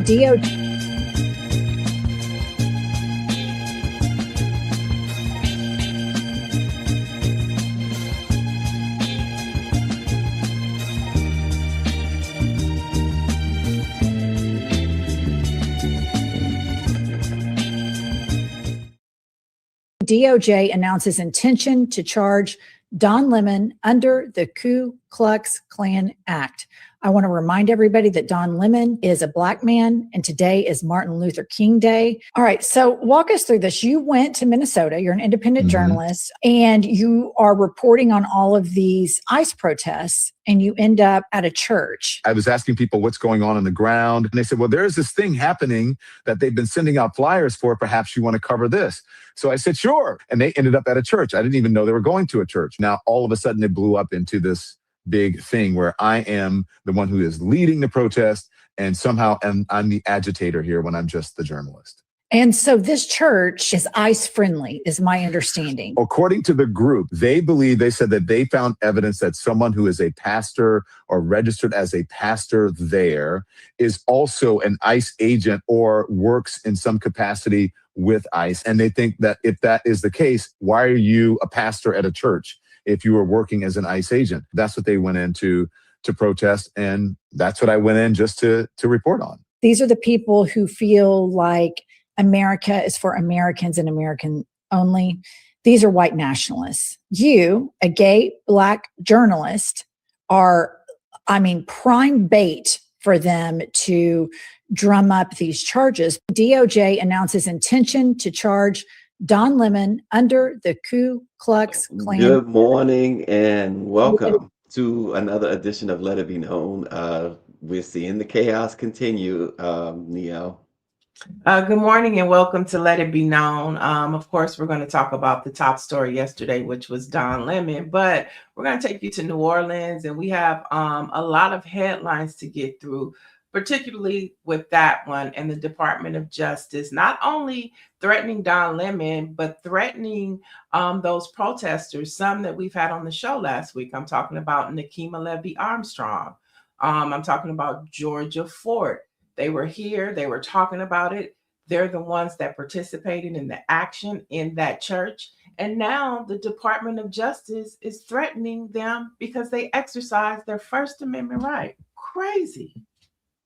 DOJ announces intention to charge Don Lemon under the Ku Klux Klan Act. I want to remind everybody that Don Lemon is a Black man, and today is Martin Luther King Day. All right, so walk us through this. You went to Minnesota. You're an independent journalist, and you are reporting on all of these ICE protests, and you end up at a church. I was asking people what's going on the ground, and they said, well, there's this thing happening that they've been sending out flyers for. Perhaps you want to cover this. So I said, sure. And they ended up at a church. I didn't even know they were going to a church. Now, all of a sudden, it blew up into this big thing where I am the one who is leading the protest, and somehow I'm the agitator here when I'm just the journalist. And so this church is ICE friendly, is my understanding. According to the group, they said that they found evidence that someone who is a pastor or registered as a pastor there is also an ICE agent or works in some capacity with ICE. And they think that if that is the case, why are you a pastor at a church if you were working as an ICE agent? That's what they went in to protest. And that's what I went in just to report on. These are the people who feel like America is for Americans and American only. These are white nationalists. You, a gay Black journalist, are, prime bait for them to drum up these charges. DOJ announces intention to charge Don Lemon under the Ku Klux Klan. Good morning and welcome to another edition of Let It Be Known. We're seeing the chaos continue, Niele. Good morning and welcome to Let It Be Known. Of course, we're going to talk about the top story yesterday, which was Don Lemon, but we're going to take you to New Orleans, and we have a lot of headlines to get through, particularly with that one and the Department of Justice, not only threatening Don Lemon, but threatening those protesters, some that we've had on the show last week. I'm talking about Nikema Levy Armstrong. I'm talking about Georgia Fort. They were here. They were talking about it. They're the ones that participated in the action in that church. And now the Department of Justice is threatening them because they exercised their First Amendment right. Crazy.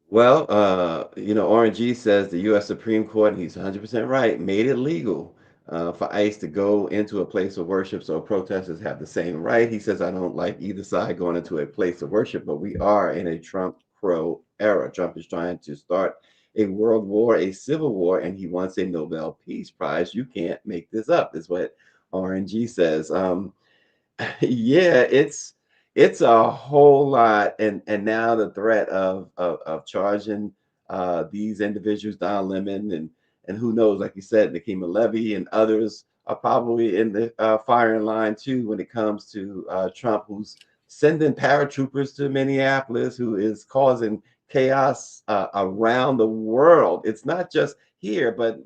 Well, RNG says the U.S. Supreme Court, and he's 100% right, made it legal for ICE to go into a place of worship, so protesters have the same right. He says, I don't like either side going into a place of worship, but we are in a Trump-pro era. Trump is trying to start a world war, a civil war, and he wants a Nobel Peace Prize. You can't make this up, is what RNG says. Yeah, it's a whole lot, and now the threat of charging these individuals, Don Lemon, and who knows, like you said, Nikema Levy and others are probably in the firing line too when it comes to Trump, who's sending paratroopers to Minneapolis, who is causing chaos around the world. It's not just here, but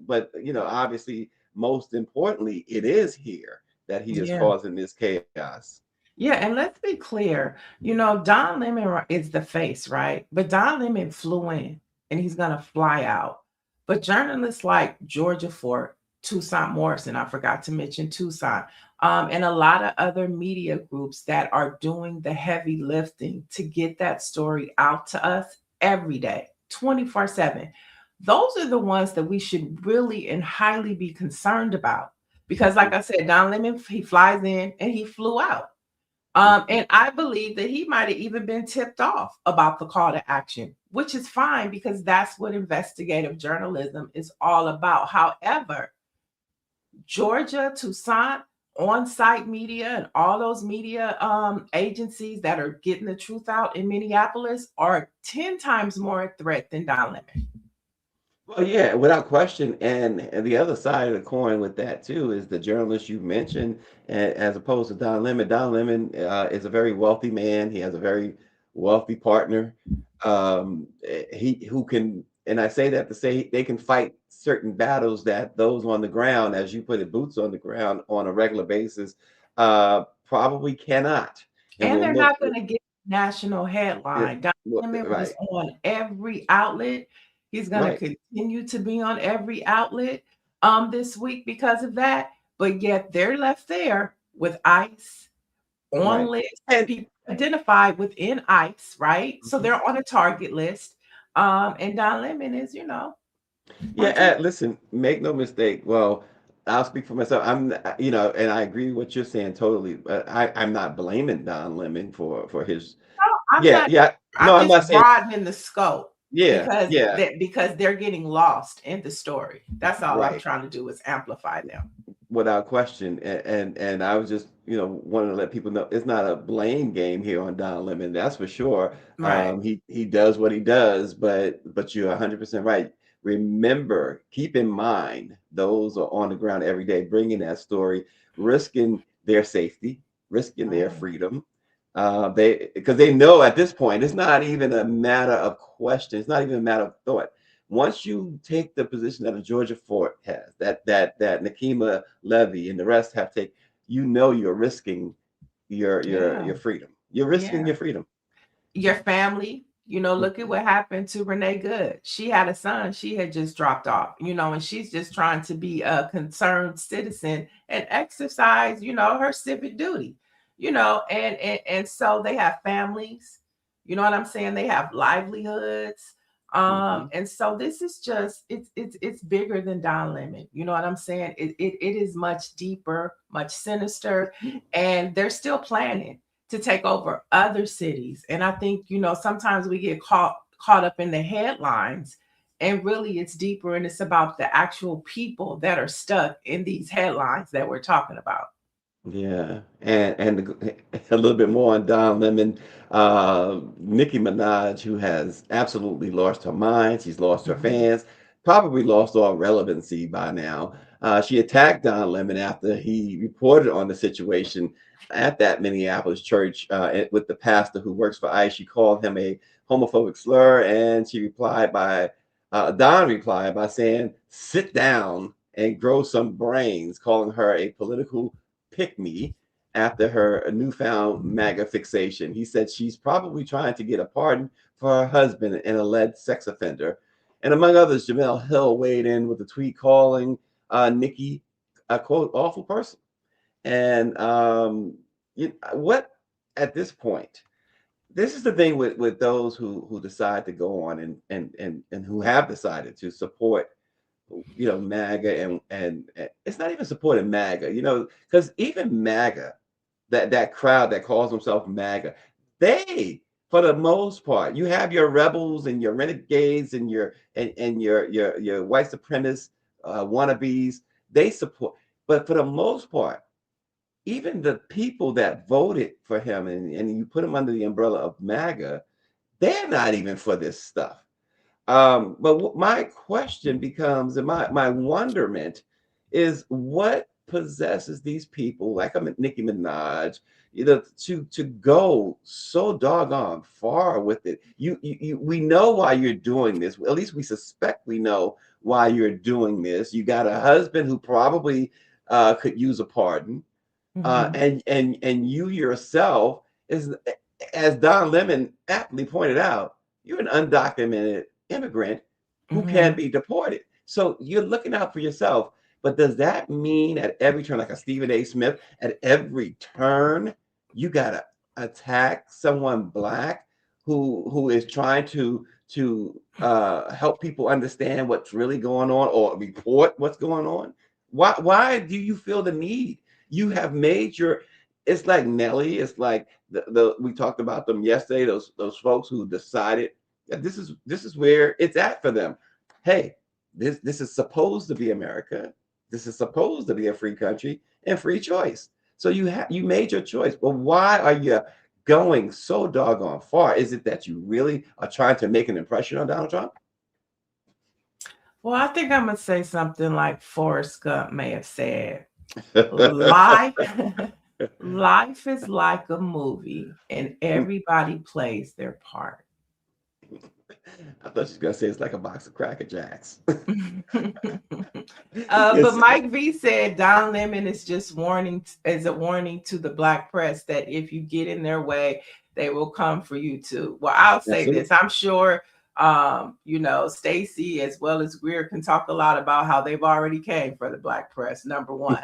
obviously, most importantly, it is here that he is causing this chaos. Yeah, and let's be clear, Don Lemon is the face, right? But Don Lemon flew in and he's going to fly out. But journalists like Georgia Fort, Toussaint Morrison, I forgot to mention Toussaint, and a lot of other media groups that are doing the heavy lifting to get that story out to us every day, 24/7. Those are the ones that we should really and highly be concerned about. Because like I said, Don Lemon, he flies in and he flew out. And I believe that he might have even been tipped off about the call to action, which is fine because that's what investigative journalism is all about. However, Georgia, Toussaint, on-site media, and all those media agencies that are getting the truth out in Minneapolis are 10 times more a threat than Don Lemon. Well, yeah, without question. And the other side of the coin with that, too, is the journalist you mentioned, as opposed to Don Lemon. Don Lemon is a very wealthy man. He has a very wealthy partner. Who can, and I say that to say they can fight certain battles that those on the ground, as you put it, boots on the ground on a regular basis, probably cannot. And they're not going to get national headline. Don Lemon was on every outlet. He's going Right. to continue to be on every outlet this week because of that. But yet they're left there with ICE on Right. list, And people identified within ICE, right? So Mhm. they're on a target list. And Don Lemon is, Yeah, on TV. listen, make no mistake. Well, I'll speak for myself. And I agree with what you're saying totally. But I'm not blaming Don Lemon for his. No, I'm Yeah, not. yeah. No, I'm I'm just not saying. broadening the scope Yeah, yeah. because they're getting lost in the story. That's all I'm Right. trying to do is amplify them. Without question. And I was just, wanting to let people know it's not a blame game here on Don Lemon, that's for sure. Right. He does what he does, but you're 100% right. Remember, keep in mind, those are on the ground every day, bringing that story, risking their safety, risking their Right. freedom. Because they know at this point, it's not even a matter of question. It's not even a matter of thought. Once you take the position that a Georgia Fort has, that Nakima Levy and the rest have taken, you're risking Yeah. your freedom. You're risking Yeah. your freedom. Your family, look at what happened to Renee Good. She had a son, she had just dropped off, and she's just trying to be a concerned citizen and exercise, her civic duty, and so they have families, you know what I'm saying? They have livelihoods. Mhm. And so this is just it's bigger than Don Lemon. You know what I'm saying? It is much deeper, much sinister, and they're still planning to take over other cities. And I think, sometimes we get caught up in the headlines, and really it's deeper, and it's about the actual people that are stuck in these headlines that we're talking about. Yeah, and a little bit more on Don Lemon. Nicki Minaj, who has absolutely lost her mind, she's lost her Mhm. fans, probably lost all relevancy by now. She attacked Don Lemon after he reported on the situation at that Minneapolis church with the pastor who works for ICE. She called him a homophobic slur, and Don replied by saying, "Sit down and grow some brains," calling her a political pick me after her newfound MAGA fixation. He said she's probably trying to get a pardon for her husband, an alleged sex offender. And among others, Jamel Hill weighed in with a tweet calling Nikki a quote awful person. And what at this point, this is the thing with those who decide to go on and who have decided to support MAGA and it's not even supporting MAGA, because even MAGA, that crowd that calls themselves MAGA, they, for the most part, you have your rebels and your renegades and your white supremacist wannabes. They support, but for the most part, even the people that voted for him and you put them under the umbrella of MAGA, they're not even for this stuff. But my question becomes, and my wonderment is, what possesses these people, like a Nicki Minaj, to go so doggone far with it? We know why you're doing this. At least we suspect we know why you're doing this. You got a husband who probably could use a pardon, Mhm. and you yourself is, as Don Lemon aptly pointed out, you're an undocumented immigrant who can Mhm. be deported. So you're looking out for yourself. But does that mean at every turn, like a Stephen A. Smith, at every turn, you gotta attack someone black who is trying to help people understand what's really going on or report what's going on? Why do you feel the need? You have made your, it's like Nelly, it's like the we talked about them yesterday, those folks who decided that this is where it's at for them. Hey, this is supposed to be America. This is supposed to be a free country and free choice. So you made your choice. But why are you going so doggone far? Is it that you really are trying to make an impression on Donald Trump? Well, I think I'm gonna say something like Forrest Gump may have said. Life life is like a movie, and everybody plays their part. I thought she was gonna say it's like a box of Cracker Jacks. But Yes. Mike V said Don Lemon is just as a warning to the black press that if you get in their way, they will come for you too. Well, I'll say Absolutely. this. I'm sure You know, Stacy as well as Greer can talk a lot about how they've already came for the black press, number one.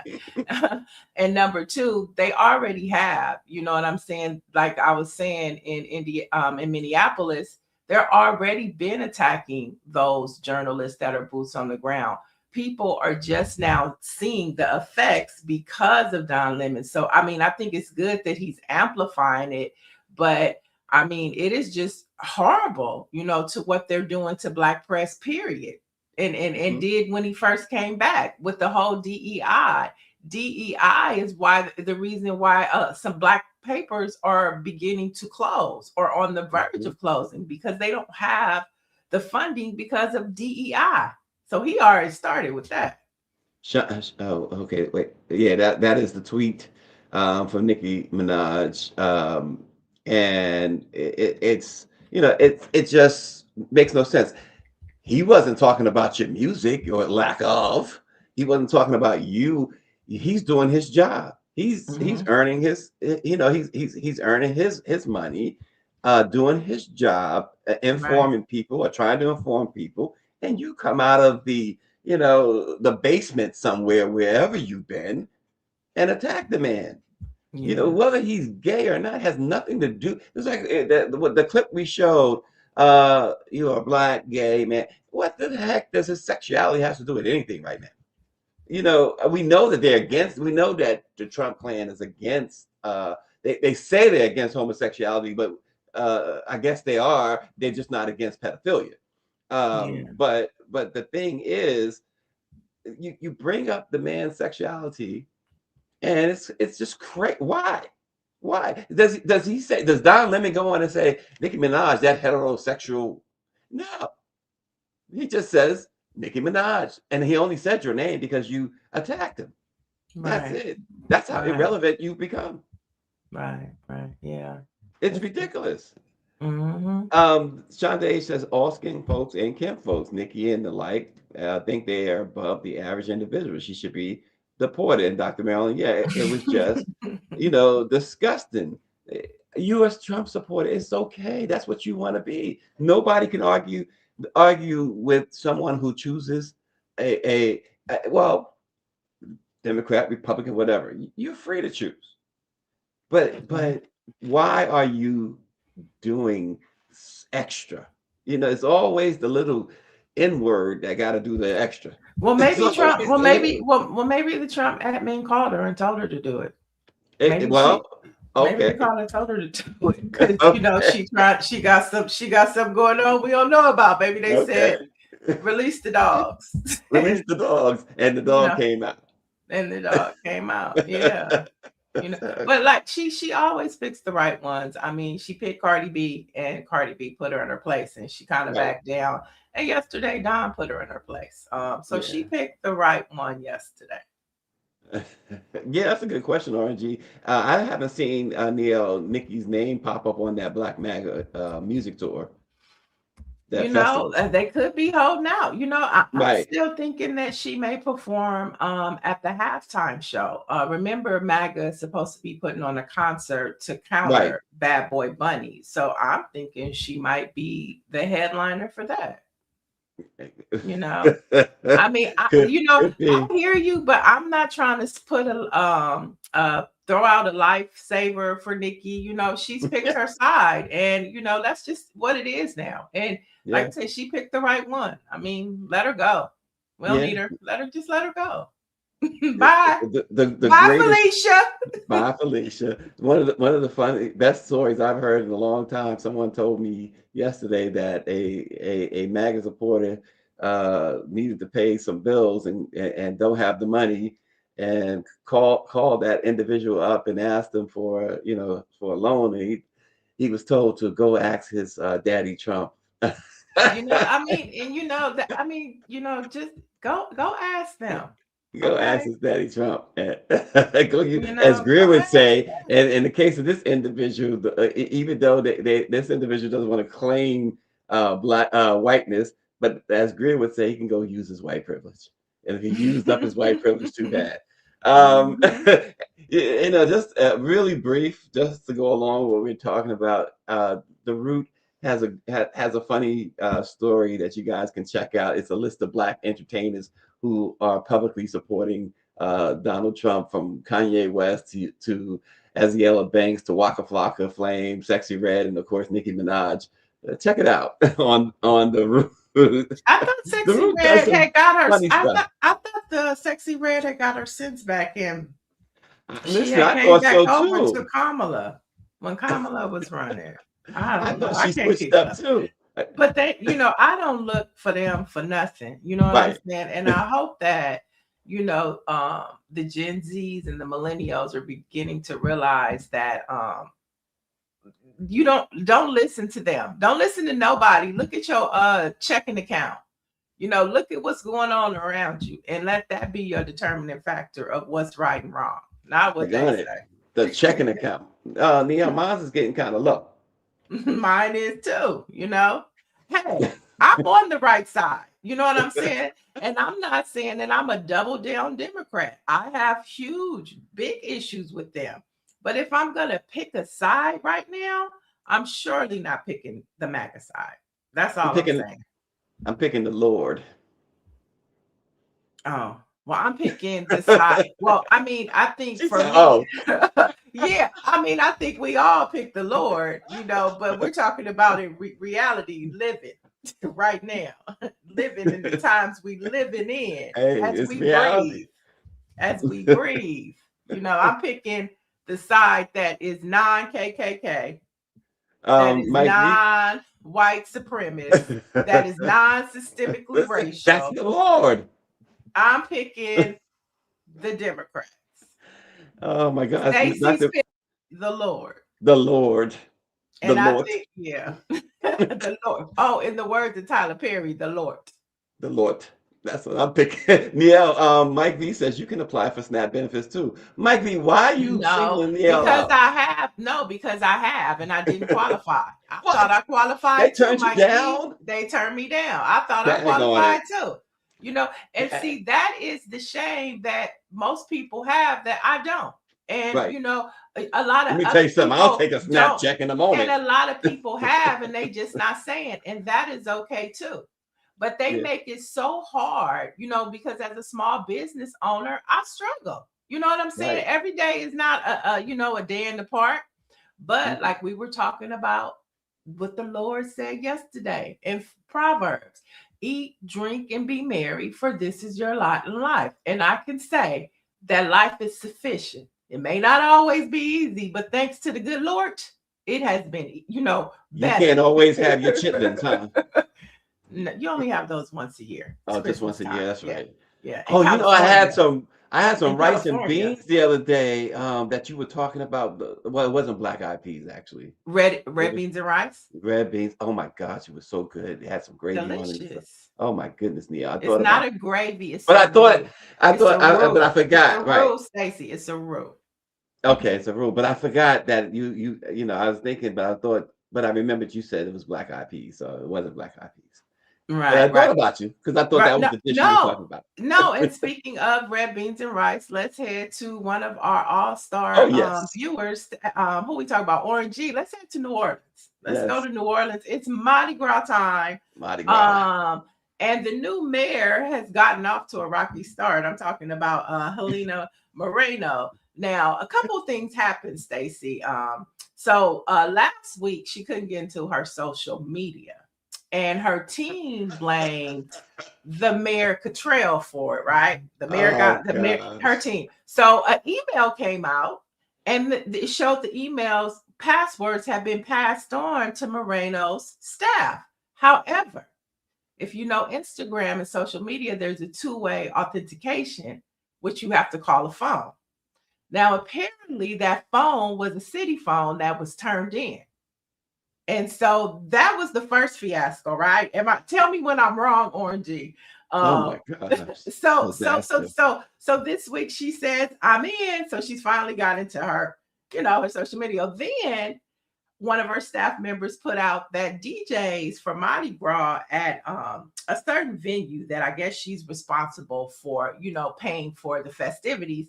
And number two, they already have, you know what I'm saying? Like I was saying in Minneapolis, they're already been attacking those journalists that are boots on the ground. People are just now seeing the effects because of Don Lemon. So, I mean, I think it's good that he's amplifying it, but I mean, it is just horrible, you know, to what they're doing to black press, period. And did when he first came back with the whole DEI. DEI is why the reason why some black papers are beginning to close or on the verge of closing, because they don't have the funding because of DEI. So he already started with that. Oh, okay. Wait. Yeah, that is the tweet from Nicki Minaj. And it's, you know, it just makes no sense. He wasn't talking about your music or lack of. He wasn't talking about you. He's doing his job. He's earning his, you know, he's earning his money, doing his job, informing people or trying to inform people. And you come out of the, you know, the basement somewhere, wherever you've been, and attack the man. Yeah. You know, whether he's gay or not has nothing to do. It's like the clip we showed. You're a black gay man. What the heck does his sexuality have to do with anything right now? You know, we know that they're against. We know that the Trump clan is against. They say they're against homosexuality, but I guess they are. They're just not against pedophilia. But the thing is, you bring up the man's sexuality, and it's just crazy. Why? Does Don Lemon go on and say Nicki Minaj that heterosexual? No, he just says Nicki Minaj, and he only said your name because you attacked him. That's it. That's how irrelevant you become. Right. Yeah. It's ridiculous. Shonda H says all skin folks and Kim folks, Nikki and the like, think they are above the average individual. She should be deported. And Dr. Marilyn, yeah, it was just, you know, disgusting. U.S. Trump supporter, it's okay. That's what you want to be. Nobody can argue with someone who chooses a well, Democrat, Republican, whatever. You're free to choose. But why are you doing extra? You know, it's always the little N word that got to do the extra. Well, maybe Trump. Well, maybe the Trump admin called her and told her to do it. Okay. Maybe the caller told her to do it because you know she got something going on we don't know about. Maybe they said release the dogs. Release the dogs, and the dog came out. And the dog came out. Yeah. You know, but like she always picks the right ones. I mean, she picked Cardi B, and Cardi B put her in her place, and she kind of backed down. And yesterday, Don put her in her place. So she picked the right one yesterday. Yeah, that's a good question, RNG. I haven't seen Niele Nikki's name pop up on that Black MAGA music tour. You know, they could be holding out. You know, I'm still thinking that she may perform at the halftime show. Remember, MAGA is supposed to be putting on a concert to counter Bad Boy Bunny. So I'm thinking she might be the headliner for that. You know, I mean, I hear you, but I'm not trying to put throw out a lifesaver for Nikki. You know, she's picked her side, and you know that's just what it is now. And like I said, she picked the right one. I mean, let her go. We don't need her. Let her go. Bye. Bye, Felicia. Bye, Felicia. One of the best stories I've heard in a long time. Someone told me yesterday that a MAGA supporter needed to pay some bills and don't have the money, and call that individual up and asked them for a loan, and he was told to go ask his daddy Trump. You know, I mean, and just go ask them. Go ask his daddy Trump. As Greer would say, and in the case of this individual, even though this individual doesn't want to claim whiteness, but as Greer would say, he can go use his white privilege. And if he used up his white privilege, too bad. Just really brief, just to go along with what we're talking about. The root has a funny story that you guys can check out. It's a list of Black entertainers who are publicly supporting Donald Trump, from Kanye West to Aziella Banks to Waka Flocka, Flame, Sexy Red, and of course Nicki Minaj. Check it out on the Root. I thought The Sexy Root does Red some had got her. funny stuff. I thought the Sexy Red had got her sense back in. She Listen, had I came thought back so over to too. Kamala when Kamala was running. I I don't know. thought I she can't switched keep up up. too. But they, I don't look for them for nothing. You know what I'm Right. saying? And I hope that, the Gen Zs and the millennials are beginning to realize that you don't listen to them. Don't listen to nobody. Look at your checking account. Look at what's going on around you and let that be your determining factor of what's right and wrong. Not what Got they it. say. The checking account. Neil, mine is getting kind of low. Mine is too, Hey, I'm on the right side. You know what I'm saying? And I'm not saying that I'm a double down Democrat. I have huge, big issues with them. But if I'm going to pick a side right now, I'm surely not picking the MAGA side. That's all I'm saying. I'm picking the Lord. Oh, well, I'm picking the side. Well, I mean, I think She for said, me, "Oh, yeah, I mean, I think we all pick the Lord, but we're talking about in reality, living right now, living in the times we living in, hey, as it's we reality." breathe. I'm picking the side that is non-KKK, that is Mike V. non-white supremacist, that is non-systemically Listen, racial. that's the Lord. I'm picking the Democrats. Oh my God, Stacy's picking the Lord. The Lord. And The I Lord. think, yeah, the Lord. Oh, in the words of Tyler Perry, the Lord. The Lord. That's what I'm picking. Niele, Mike V says you can apply for SNAP benefits too. Mike V, why are you singling Niele because out? because I have, and I didn't qualify. I What? thought I qualified They too, turned you Mike down? V. They turned me down. I thought I Dang on qualified it. too. And Dang. see, that is the shame that most people have that I don't. And Right. a lot Let of me tell other you something. I'll people take a SNAP don't. check in a And moment. a lot of people have, and they just not saying, and that is okay too. But they Yeah. make it so hard, because as a small business owner, I struggle. You know what I'm saying? Right. Every day is not a day in the park. But Mhm. like we were talking about what the Lord said yesterday in Proverbs, eat, drink, and be merry, for this is your lot in life. And I can say that life is sufficient. It may not always be easy, but thanks to the good Lord, it has been, You better. can't always have your chitlins, huh? No, you only have those once a year. It's Oh, just Christmas once a time. year. That's Yeah. right. Yeah. In Oh, I had California. some In rice and California. beans the other day that you were talking about. Well, it wasn't black eyed peas actually. Red It was beans and rice. red beans. Oh my gosh, it was so good. It had some gravy on it and stuff. Delicious. Oh my goodness, Nia. I It's thought not about a gravy, it's but a I thought roux. I It's a thought but I roux. It's a forgot, right. roux, Stacy. It's a roux. Okay, it's a rule. But I forgot that I was thinking, but I remembered you said it was black eyed peas, so it wasn't black eyed peas. But I Right, thought right. about you because I thought Right. that was No, the dish you were talking no, about. no. And speaking of red beans and rice, let's head to one of our Oh all-star yes. viewers. Who we talk about? Orange G. Let's head to New Orleans. Let's go Yes. to New Orleans. It's Mardi Gras time. Mardi Gras. And the new mayor has gotten off to a rocky start. I'm talking about Helena Moreno. Now, a couple of things happened, Stacy. So last week she couldn't get into her social media, and her team blamed the mayor Cottrell for it, right? The mayor got the mayor, her Gosh. team. So an email came out, and it showed the emails passwords have been passed on to Moreno's staff. However, if you know Instagram and social media, there's a two-way authentication, which you have to call a phone. Now, apparently, that phone was a city phone that was turned in. And so that was the first fiasco, right? Tell me when I'm wrong, Orangey. Oh my gosh. Disaster. So this week she says I'm in. So she's finally got into her, her social media. Then one of her staff members put out that DJs for Mardi Gras at a certain venue that I guess she's responsible for, paying for the festivities,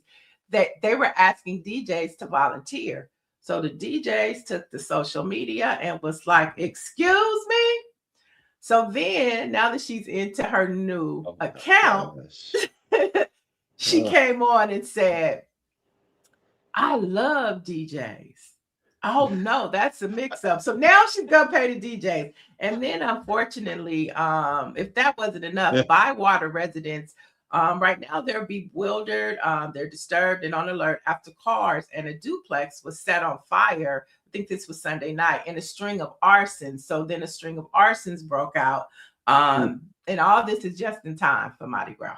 that they were asking DJs to volunteer. So the DJs took to social media and was like, excuse me. So then, now that she's into her new account, she came on and said, I love DJs. Oh no, that's a mix-up. So now she's gonna pay the DJs. And then unfortunately, if that wasn't enough, Bywater residents right now they're bewildered, they're disturbed and on alert after cars and a duplex was set on fire. I think this was Sunday night, in a string of arsons. So then a string of arsons broke out. And all this is just in time for Mardi Gras.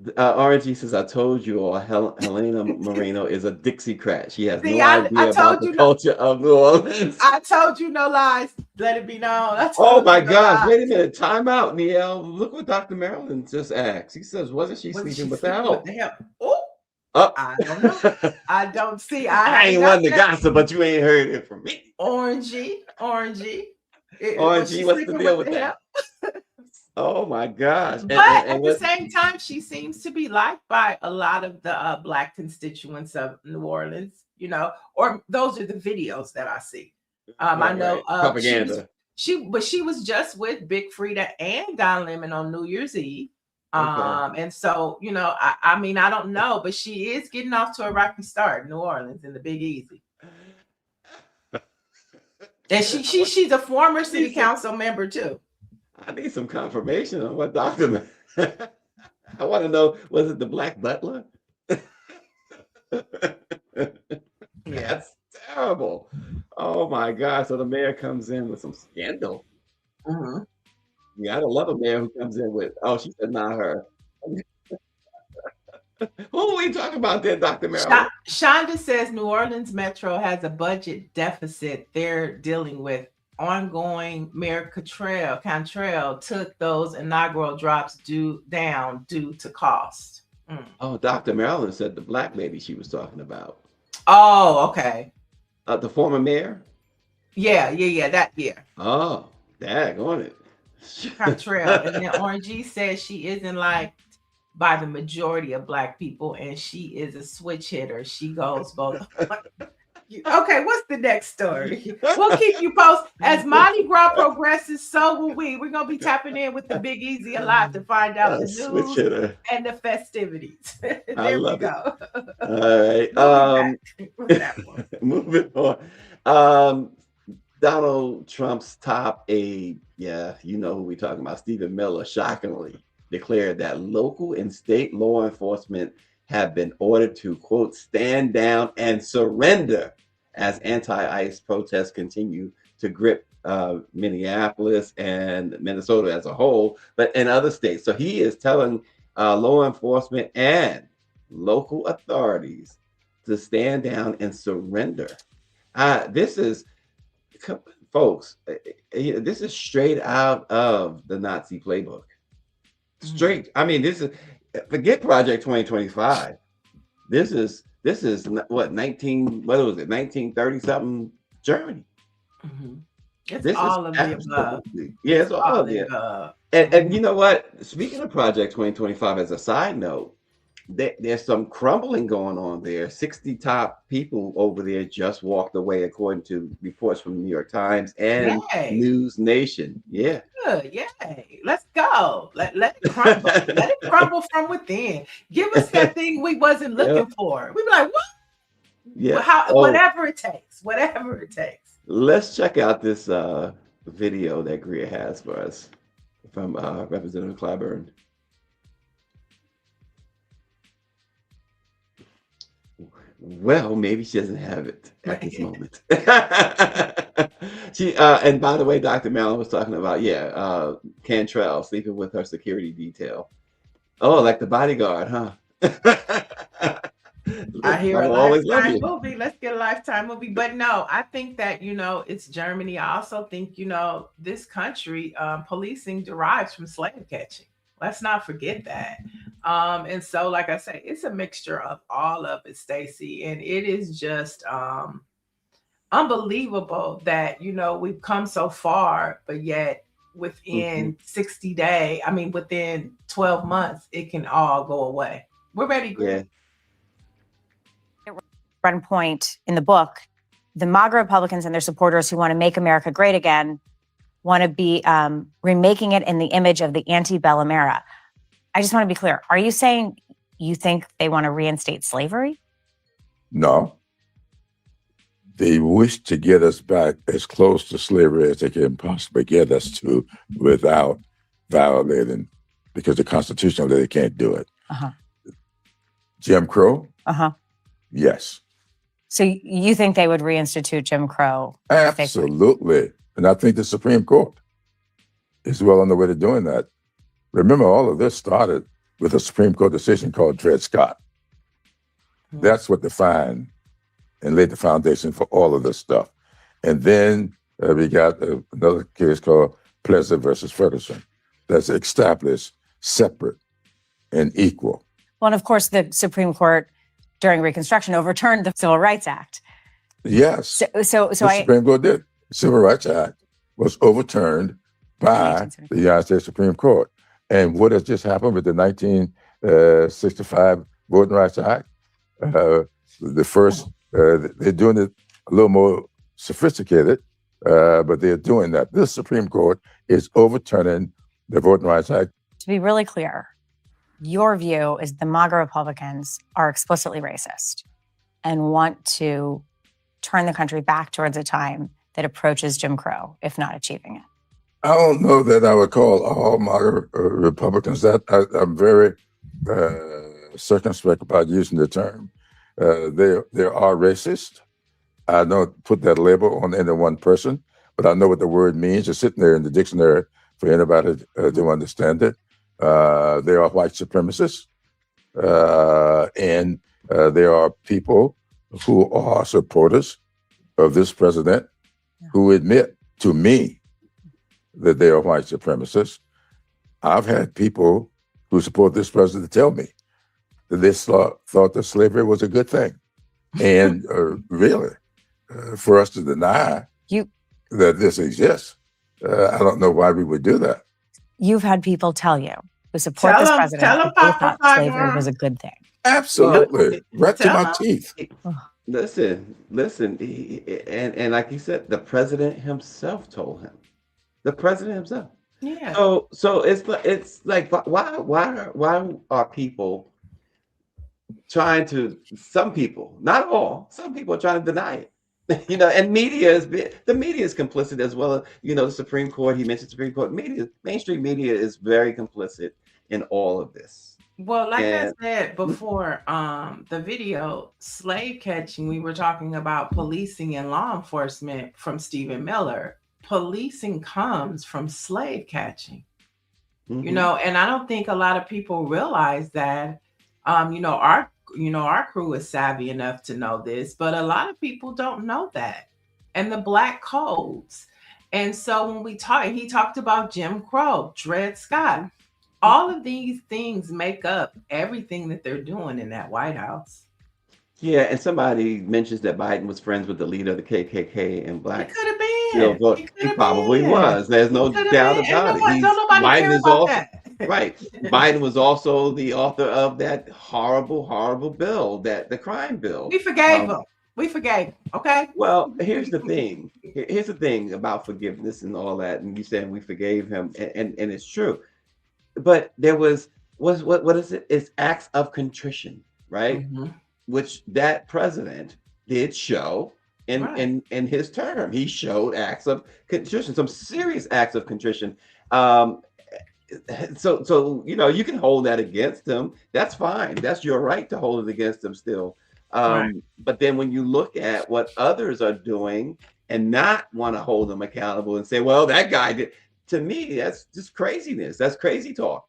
RG says, I told you all, Helena Moreno is a Dixiecrat. She has no idea about the culture of New Orleans. I told you no lies. Let it be known. Oh my gosh. Wait a minute. Time out, Niele. Look what Dr. Marilyn just asked. He says, wasn't she sleeping with the help? Oh, I don't know. I don't see. I ain't one to gossip, but you ain't heard it from me. Orangey. What's the deal with that? Oh my gosh. But at the same time, she seems to be liked by a lot of the Black constituents of New Orleans, you know, or those are the videos that I see. I know propaganda. She was just with Big Frida and Don Lemon on New Year's Eve. And so, you know, I mean, I don't know, but she is getting off to a rocky start in New Orleans in the Big Easy. And she's a former city council member too. I need some confirmation on what Dr. I want to know, was it the Black Butler? That's terrible. Oh my God. So the mayor comes in with some scandal. Yeah, I don't love a mayor who comes in with, oh, she said not her. Who are we talking about there, Dr. Marilyn? Shonda says New Orleans Metro has a budget deficit they're dealing with. Ongoing. Mayor Cantrell took those inaugural drops down due to cost. Oh, Dr. Marilyn said the Black lady she was talking about. Oh, okay. The former mayor? Yeah. Oh, daggone it. Cantrell. And then Orangey says she isn't liked by the majority of Black people, and she is a switch hitter. She goes both. Okay, what's the next story? We'll keep you posted. As Mardi Gras progresses, so will we. We're going to be tapping in with the Big Easy a lot to find out the news and the festivities. There we go. All right. Moving on. Donald Trump's top aide, you know who we're talking about, Stephen Miller, shockingly declared that local and state law enforcement have been ordered to, quote, stand down and surrender as anti-ICE protests continue to grip Minneapolis and Minnesota as a whole, but in other states. So he is telling law enforcement and local authorities to stand down and surrender. This is, folks, this is straight out of the Nazi playbook. Straight. I mean, this is, forget Project 2025. This is what 1930 something Germany. It's all of the above. Yeah, it's all of the above. And you know what? Speaking of Project 2025, as a side note, there's some crumbling going on there. 60 top people over there just walked away, according to reports from the New York Times and News Nation. Yeah. Good. Yay. Let's go. Let it crumble. Let it crumble from within. Give us that thing we wasn't looking for. We'd be like, what? Yeah. Whatever it takes. Whatever it takes. Let's check out this video that Greer has for us from Representative Clyburn. Well, maybe she doesn't have it at this moment. She and by the way, Dr. Marilyn was talking about Cantrell sleeping with her security detail. Oh, like the bodyguard, huh? I hear a Lifetime movie. Let's get a Lifetime movie. But no, I think that, you know, it's Germany. I also think, you know, this country, policing derives from slave catching. Let's not forget that. And so, like I say, it's a mixture of all of it, Stacy. And it is just unbelievable that, you know, we've come so far, but yet within 60 days, I mean, within 12 months, it can all go away. We're ready. Run point in the book the MAGA Republicans and their supporters who want to make America great again want to be remaking it in the image of the antebellum era. I just want to be clear. Are you saying you think they want to reinstate slavery? No. They wish to get us back as close to slavery as they can possibly get us to without violating, because the Constitution, they can't do it. Uh-huh. Jim Crow? Uh-huh. Yes. So you think they would reinstitute Jim Crow? Absolutely. And I think the Supreme Court is well on the way to doing that. Remember, all of this started with a Supreme Court decision called Dred Scott. That's what defined and laid the foundation for all of this stuff. And then we got another case called Pleasant versus Ferguson that's established separate and equal. Well, and of course, the Supreme Court during Reconstruction overturned the Civil Rights Act. Yes. So the Supreme Court did. The Civil Rights Act was overturned by the United States Supreme Court. And what has just happened with the 1965 Voting Rights Act? The first, they're doing it a little more sophisticated, but they're doing that. This Supreme Court is overturning the Voting Rights Act. To be really clear, your view is the MAGA Republicans are explicitly racist and want to turn the country back towards a time that approaches Jim Crow, if not achieving it. I don't know that I would call all MAGA Republicans that. I'm very circumspect about using the term. They are racist. I don't put that label on any one person, but I know what the word means. It's sitting there in the dictionary for anybody to understand it. They are white supremacists, and there are people who are supporters of this president who admit to me that they are white supremacists. I've had people who support this president tell me that they thought that slavery was a good thing. And really, for us to deny that this exists, I don't know why we would do that. You've had people tell you who support this president that they thought slavery was a good thing. Absolutely. Right to my teeth. Listen, and like you said, the president himself told him. The president himself. Yeah. So it's like why are people trying to? Some people, not all, some people are trying to deny it. You know, and the media is complicit as well. You know, the Supreme Court. He mentioned Supreme Court. Mainstream media is very complicit in all of this. Well, like I said before, the video slave catching, we were talking about policing and law enforcement from Stephen Miller. Policing comes from slave catching, you know, and I don't think a lot of people realize that. Our crew is savvy enough to know this, but a lot of people don't know that, and the black codes. And so when he talked about Jim Crow, Dred Scott. All of these things make up everything that they're doing in that White House. Yeah, and somebody mentions that Biden was friends with the leader of the KKK and black. He could have been. He probably was. There's no doubt about it. Biden is also right. Biden was also the author of that horrible, horrible bill, the crime bill. We forgave him. We forgave. Okay. Well, here's the thing. Here's the thing about forgiveness and all that. And you saying we forgave him, and it's true. But there was what is it? It's acts of contrition, right? Which that president did show in his term. He showed acts of contrition, some serious acts of contrition. So you can hold that against him. That's fine. That's your right to hold it against him still. But then when you look at what others are doing and not want to hold them accountable and say, well, that guy did. To me, that's just craziness. That's crazy talk.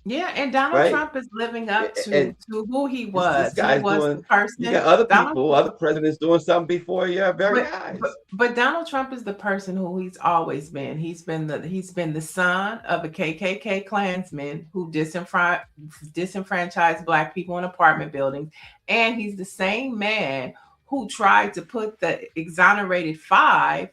Yeah, and Donald Trump is living up to who he was. This guy's he was doing, the person. You got other presidents doing something before your very eyes. But Donald Trump is the person who he's always been. He's been the son of a KKK Klansman who disenfranchised Black people in apartment buildings, and he's the same man who tried to put the exonerated 5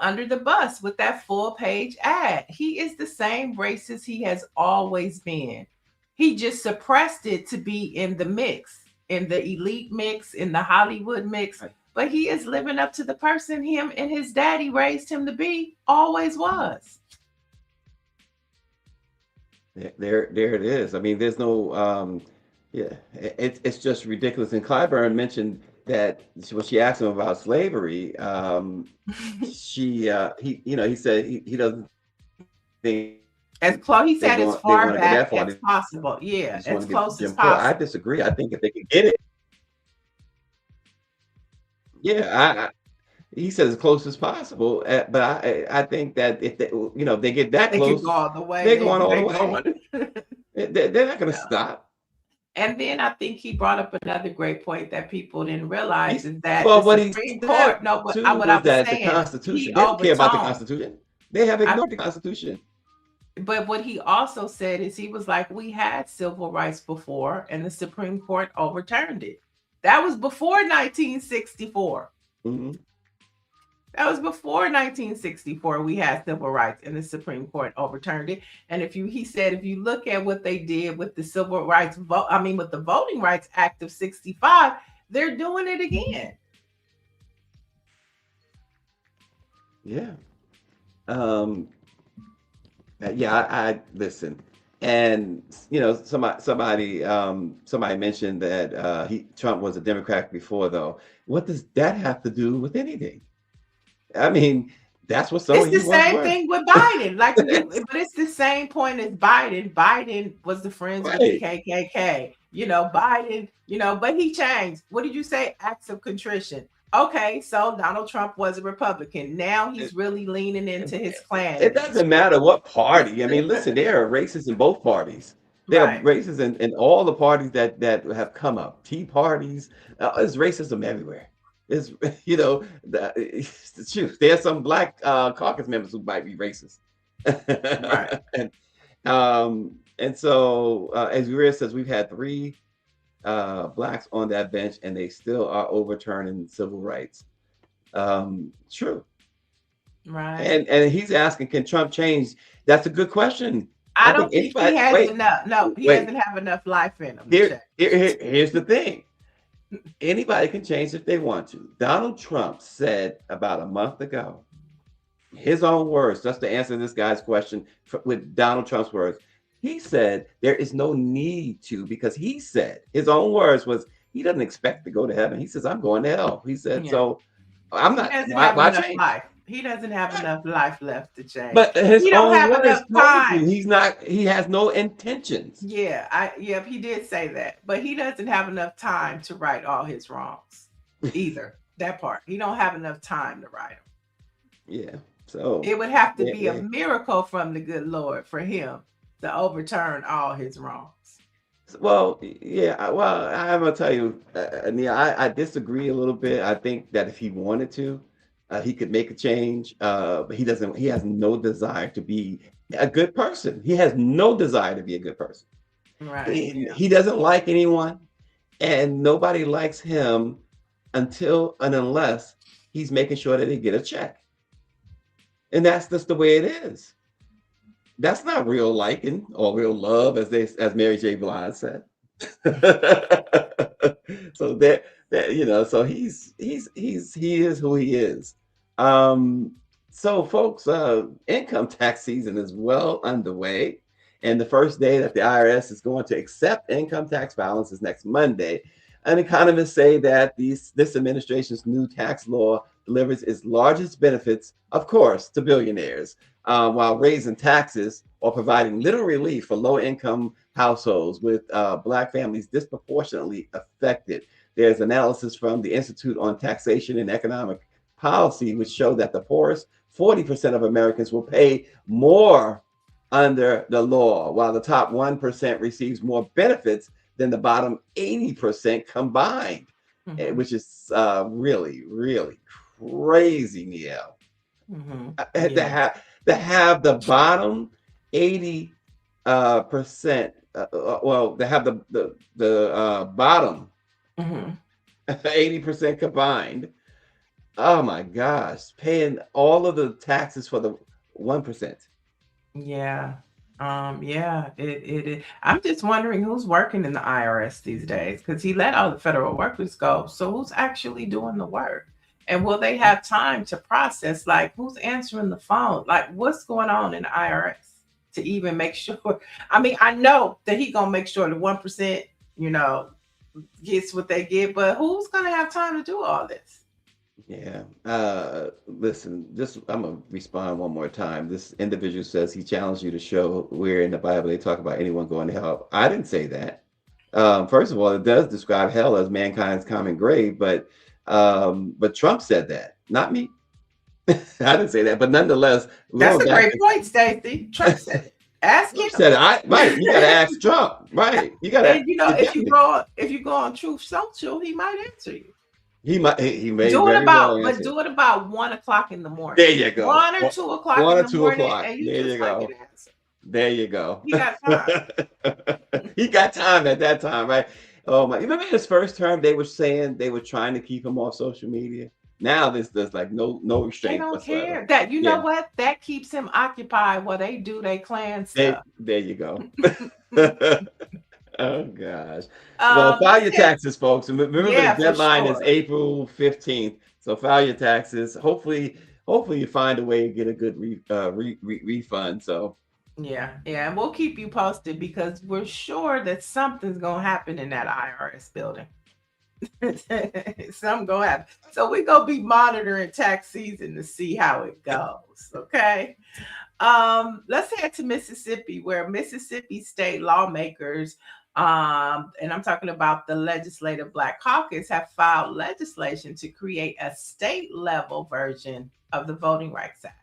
under the bus with that full-page ad. He is the same racist he has always been. He just suppressed it to be in the mix, in the elite mix, in the Hollywood mix. but he is living up to the person him and his daddy raised him to be, always was. There it is. I mean, there's no, yeah, it's just ridiculous. And Clyburn mentioned that when she asked him about slavery, he said he doesn't think As close, he said, as they far want to go back that far. as possible. They Yeah, just want as to get close as Jim Crow. I possible. disagree. I think if they could get it, yeah, he says as close as possible. But I think that if they get that They could close, go all the way. they're going all the way. going. They're not going to Yeah. stop. And then I think he brought up another great point that people didn't realize is that Well, the what he Supreme said Court, no, too what I was was that the saying, Constitution, he they don't care about the overtoned. Constitution. They have ignored the Constitution. But what he also said is he was like, we had civil rights before, and the Supreme Court overturned it. That was before 1964. hmm That was before 1964. We had civil rights, and the Supreme Court overturned it. And he said, if you look at what they did with the civil rights vote, with the Voting Rights Act of 65, they're doing it again. Yeah. I listen, and somebody mentioned that Trump was a Democrat before, though. What does that have to do with anything? I mean, that's what some It's of the you once same were. thing with Biden. But it's the same point as Biden. Biden was the friends with the Right. KKK. Biden, but he changed. What did you say? Acts of contrition. Okay, so Donald Trump was a Republican. Now he's really leaning into his Klan. It doesn't matter what party. I mean, listen, there are racists in both parties. There are Right. racists in all the parties that have come up. Tea parties. There's racism everywhere. It's shoot. There's some black caucus members who might be racist. Right. And so as Maria says, we've had 3 blacks on that bench, and they still are overturning civil rights. True. Right. And he's asking, can Trump change? That's a good question. I don't think he has enough. No, he wait. doesn't have enough life in him. Here's the thing. Anybody can change if they want to. Donald Trump said about a month ago, his own words, just to answer this guy's question with Donald Trump's words, he said there is no need to, because he said his own words was he doesn't expect to go to heaven. He says, I'm going to hell. He said, so I'm not. He doesn't why have enough change? life. He doesn't have enough life left to change. But his he don't own have words enough told time. you he's not. He has no intentions. Yeah, he did say that, but he doesn't have enough time to right all his wrongs either. That part, he don't have enough time to right them. Yeah, so it would have to be a miracle from the good Lord for him to overturn all his wrongs. Well, yeah. Well, I'm gonna tell you, Niele, I disagree a little bit. I think that if he wanted to, he could make a change. But he doesn't. He has no desire to be a good person. He has no desire to be a good person. Right. He doesn't like anyone, and nobody likes him until and unless he's making sure that they get a check. And that's just the way it is. That's not real liking or real love, as Mary J. Blige said. So so he is who he is. So folks, income tax season is well underway, and the first day that the IRS is going to accept income tax filings is next Monday. And economists say that this administration's new tax law delivers its largest benefits, of course, to billionaires, while raising taxes or providing little relief for low-income households, with Black families disproportionately affected. There's analysis from the Institute on Taxation and Economic Policy, which show that the poorest 40% of Americans will pay more under the law, while the top 1% receives more benefits than the bottom 80% combined, which is really, really crazy, Niele. To have the bottom 80% to have the bottom 80% combined. Oh my gosh, paying all of the taxes for the 1%. Yeah. Yeah, it I'm just wondering who's working in the IRS these days because he let all the federal workers go. So who's actually doing the work? And will they have time to process? Like, who's answering the phone? Like, what's going on in the IRS to even make sure? I mean, I know that he gonna make sure the 1%, gets what they get, but who's gonna have time to do all this? Yeah. Listen, just I'm gonna respond one more time. This individual says he challenged you to show where in the Bible they talk about anyone going to hell. I didn't say that. First of all, it does describe hell as mankind's common grave, but Trump said that, not me. I didn't say that, but nonetheless, That's going a back great point, Stacy. Trump said it. Ask him. Trump said it. Right. You gotta ask Trump. Right. You gotta. And if you go on Truth Social, he might answer you. He may Do it very well about, answer. but do it about 1 o'clock in the morning. There you go. 1 or 2 o'clock One in or the 2 morning, o'clock. and you There just you like go. an answer. There you go. He got time. He got time at that time, right? Oh my! You remember his first term? They were saying they were trying to keep him off social media. Now there's like no They restraints don't whatsoever. care. That you Yeah. know what? That keeps him occupied while they do their clan stuff. There you go. Oh gosh. Well, file Let's your head- taxes, folks. And remember Yeah, the for deadline is sure. April 15th. So file your taxes. Hopefully you find a way to get a good refund. So Yeah, and we'll keep you posted because we're sure that something's gonna happen in that IRS building. Something gonna happen. So we're gonna be monitoring tax season to see how it goes. Okay. Let's head to Mississippi, where Mississippi state lawmakers, and I'm talking about the Legislative Black Caucus, have filed legislation to create a state level version of the Voting Rights Act.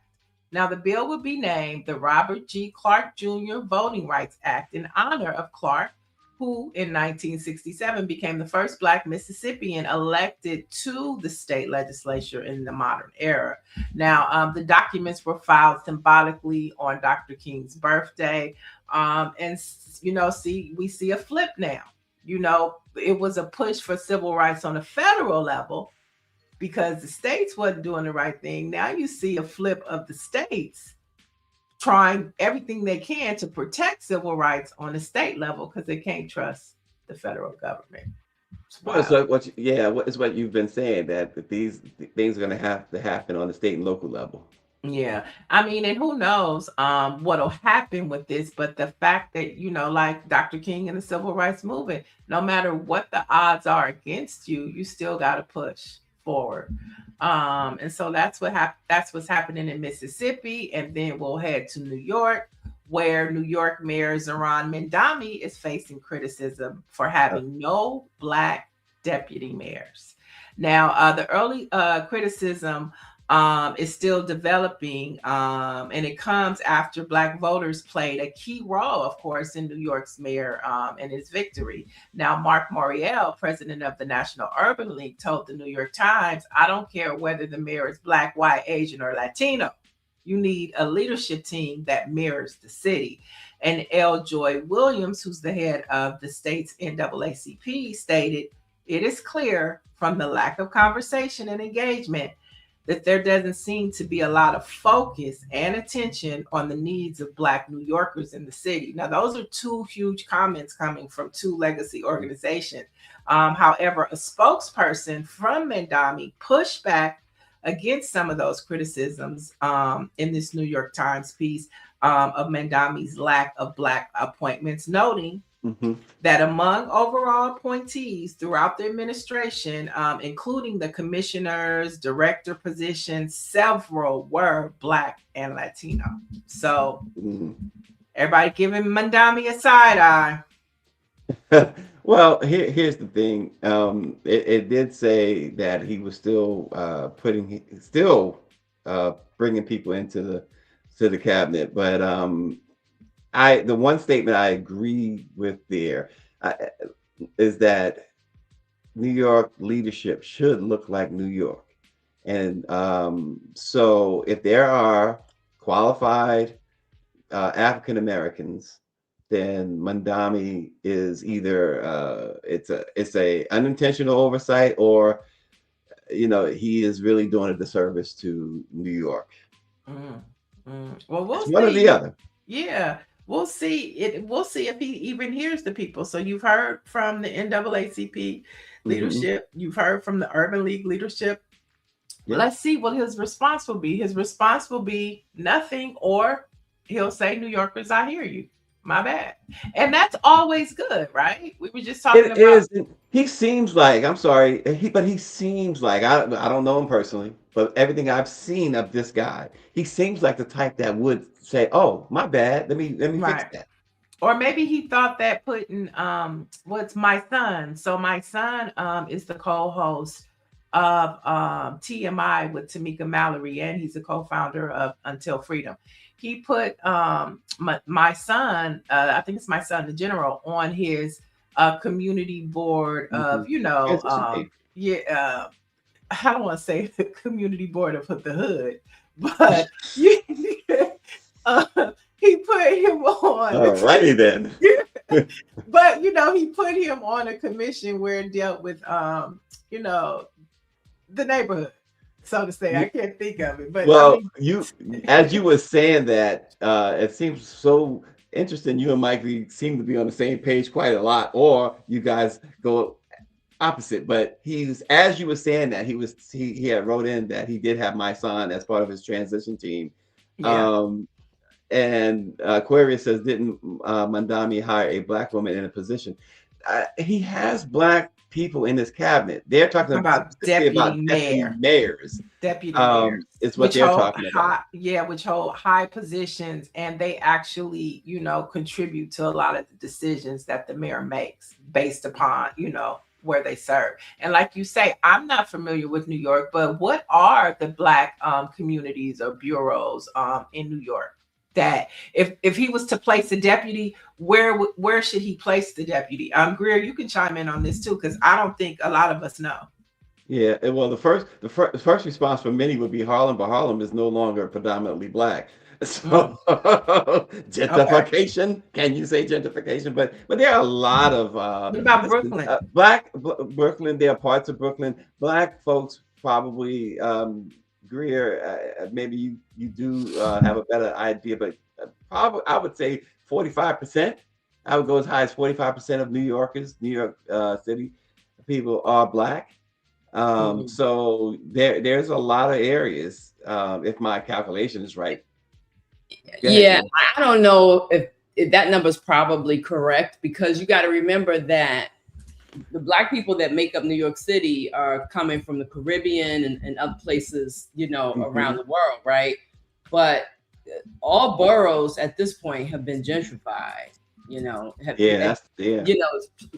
Now, the bill would be named the Robert G. Clark Jr. Voting Rights Act in honor of Clark, who in 1967 became the first Black Mississippian elected to the state legislature in the modern era. Now, the documents were filed symbolically on Dr. King's birthday. We see a flip now. It was a push for civil rights on a federal level because the states wasn't doing the right thing. Now you see a flip of the states trying everything they can to protect civil rights on the state level because they can't trust the federal government. well, so what you've been saying, that these things are going to have to happen on the state and local level. Yeah, I mean, and who knows what'll happen with this, but the fact that, like Dr. King and the civil rights movement, no matter what the odds are against you, you still got to push forward. And so that's what's happening in Mississippi. And then we'll head to New York, where New York Mayor Zohran Mamdani is facing criticism for having no Black deputy mayors. Now, the early criticism is still developing, and it comes after Black voters played a key role, of course, in New York's mayor and his victory. Now, Mark Morial, president of the National Urban League, told the New York Times, "I don't care whether the mayor is Black, white, Asian, or Latino. You need a leadership team that mirrors the city." And L. Joy Williams, who's the head of the state's NAACP, stated, "It is clear from the lack of conversation and engagement that there doesn't seem to be a lot of focus and attention on the needs of Black New Yorkers in the city." Now, those are two huge comments coming from two legacy organizations. However, a spokesperson from Mamdani pushed back against some of those criticisms in this New York Times piece of Mamdani's lack of Black appointments, noting that among overall appointees throughout the administration, including the commissioners, director positions, several were Black and Latino. So everybody giving Mamdani a side eye. Well, here's the thing. It did say that he was still bringing people into the cabinet, but the one statement I agree with there is that New York leadership should look like New York. And so if there are qualified African Americans, then Mamdani is either it's a unintentional oversight, or he is really doing a disservice to New York. Well, we'll It's one or see. the other. Yeah. we'll see. We'll see if he even hears the people. So you've heard from the NAACP leadership. You've heard from the Urban League leadership. Yeah. Let's see what his response will be. His response will be nothing, or he'll say, New Yorkers, I hear you. My bad. And that's always good, right? We were just talking It about. is. He seems like, I'm sorry, but he seems like, I don't know him personally, but everything I've seen of this guy, he seems like the type that would say, "Oh, my bad. Let me fix Right. that." Or maybe he thought that putting what's my son. So my son is the co-host of TMI with Tamika Mallory, and he's a co-founder of Until Freedom. He put my son, I think it's my son, the general, on his community board of, I don't want to say the community board of the hood, but he put him on. Alrighty then. But he put him on a commission where it dealt with the neighborhood, so to say. I can't think of it, but well, as you were saying that, it seems so interesting. You and Mike seem to be on the same page quite a lot, or you guys go opposite. But as you were saying that, he had wrote in that he did have my son as part of his transition team. Yeah. And Aquarius says, didn't Mandami hire a Black woman in a position? He has Black people in his cabinet. They're talking about deputy mayors. Deputy mayors is what they're talking about. Which hold high positions, and they actually, contribute to a lot of the decisions that the mayor makes based upon, where they serve. And like you say, I'm not familiar with New York, but what are the Black communities or bureaus in New York? That if he was to place a deputy, where should he place the deputy? Greer, you can chime in on this too, because I don't think a lot of us know. Yeah, well, the first response for many would be Harlem, but Harlem is no longer predominantly Black. So gentrification. Okay. Can you say gentrification? But there are a lot of what about Brooklyn? Brooklyn. There are parts of Brooklyn. Black folks probably. Greer, maybe you do have a better idea, but probably I would say 45%. I would go as high as 45% of New York City people are Black. So there's a lot of areas, if my calculation is right. Yeah, I don't know if that number is probably correct, because you got to remember that the Black people that make up New York City are coming from the Caribbean and other places, around the world, right? But all boroughs at this point have been gentrified,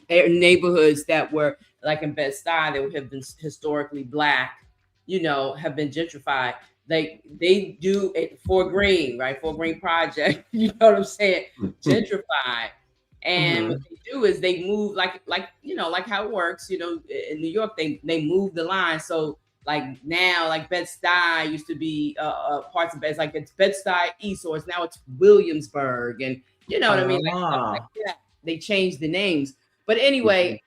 neighborhoods that were like in Bed-Stuy that have been historically Black, have been gentrified. Like they do at Fort Greene, right? Fort Greene Project, you know what I'm saying? Gentrified. And what they do is they move like how it works, in New York, they move the line. So like now, like Bed-Stuy used to be parts of Bed-Stuy, like it's Bed-Stuy East, or now it's Williamsburg, and you know what I mean? Like that. They changed the names. But anyway,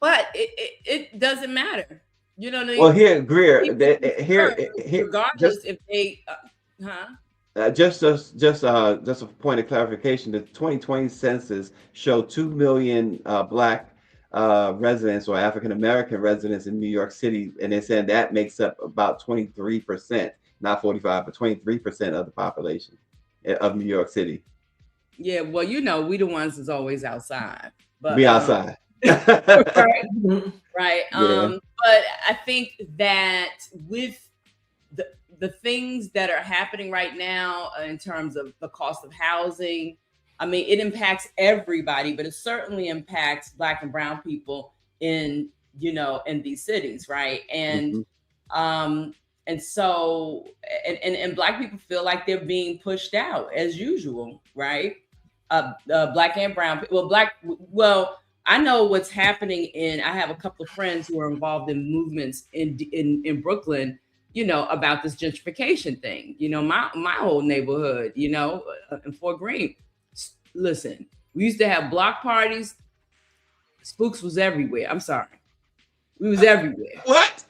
but it doesn't matter. You know what I mean? Well, here, Greer, regardless if they just a point of clarification, the 2020 census showed 2 million Black residents or African American residents in New York City, and they said that makes up about 23%, not 45, but 23% of the population of New York City. Yeah, well, we the ones that's always outside. But we outside. Right. Yeah. But I think that with the things that are happening right now in terms of the cost of housing, I mean, it impacts everybody, but it certainly impacts Black and brown people in these cities, right? And and so and Black people feel like they're being pushed out as usual, right? Black and brown people. Well, I know what's happening I have a couple of friends who are involved in movements in Brooklyn, about this gentrification thing. My whole neighborhood, in Fort Greene. Listen, we used to have block parties. Spooks was everywhere. I'm sorry. We was everywhere. What?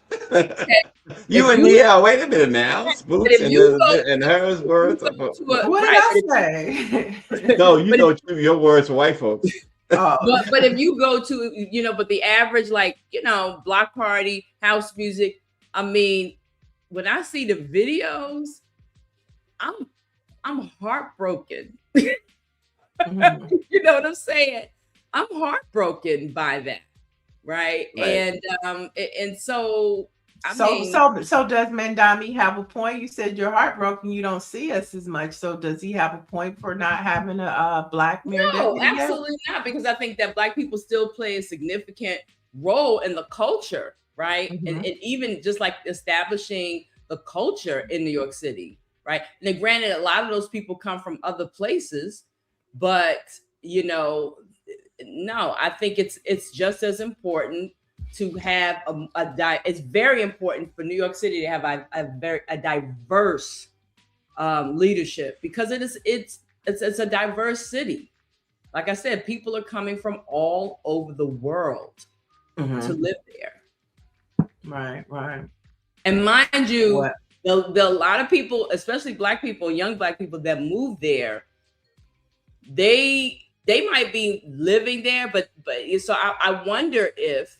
You If and you- Niele, wait a minute now. Spooks if and, you go- and hers words. to a, What did right, I but say? No, you But know your words for white folks. Oh, but if you go to, but the average, like, block party, house music, I mean, when I see the videos, I'm heartbroken. mhm. You know what I'm saying? I'm heartbroken by that, right? Right. And so I So mean, does Mandami have a point? You said you're heartbroken. You don't see us as much. So does he have a point for not having a black mayor no, deputy yet? absolutely not, because I think that Black people still play a significant role in the culture, right? Mhm. And even just like establishing the culture in New York City, right? And then granted, a lot of those people come from other places, but no, I think it's just as important to have it's very important for New York City to have a diverse leadership, because it's a diverse city. Like I said, people are coming from all over the world Mhm. to live there. Right. And mind you, What? the a lot of people, especially Black people, young Black people that move there, they might be living there, but so I wonder if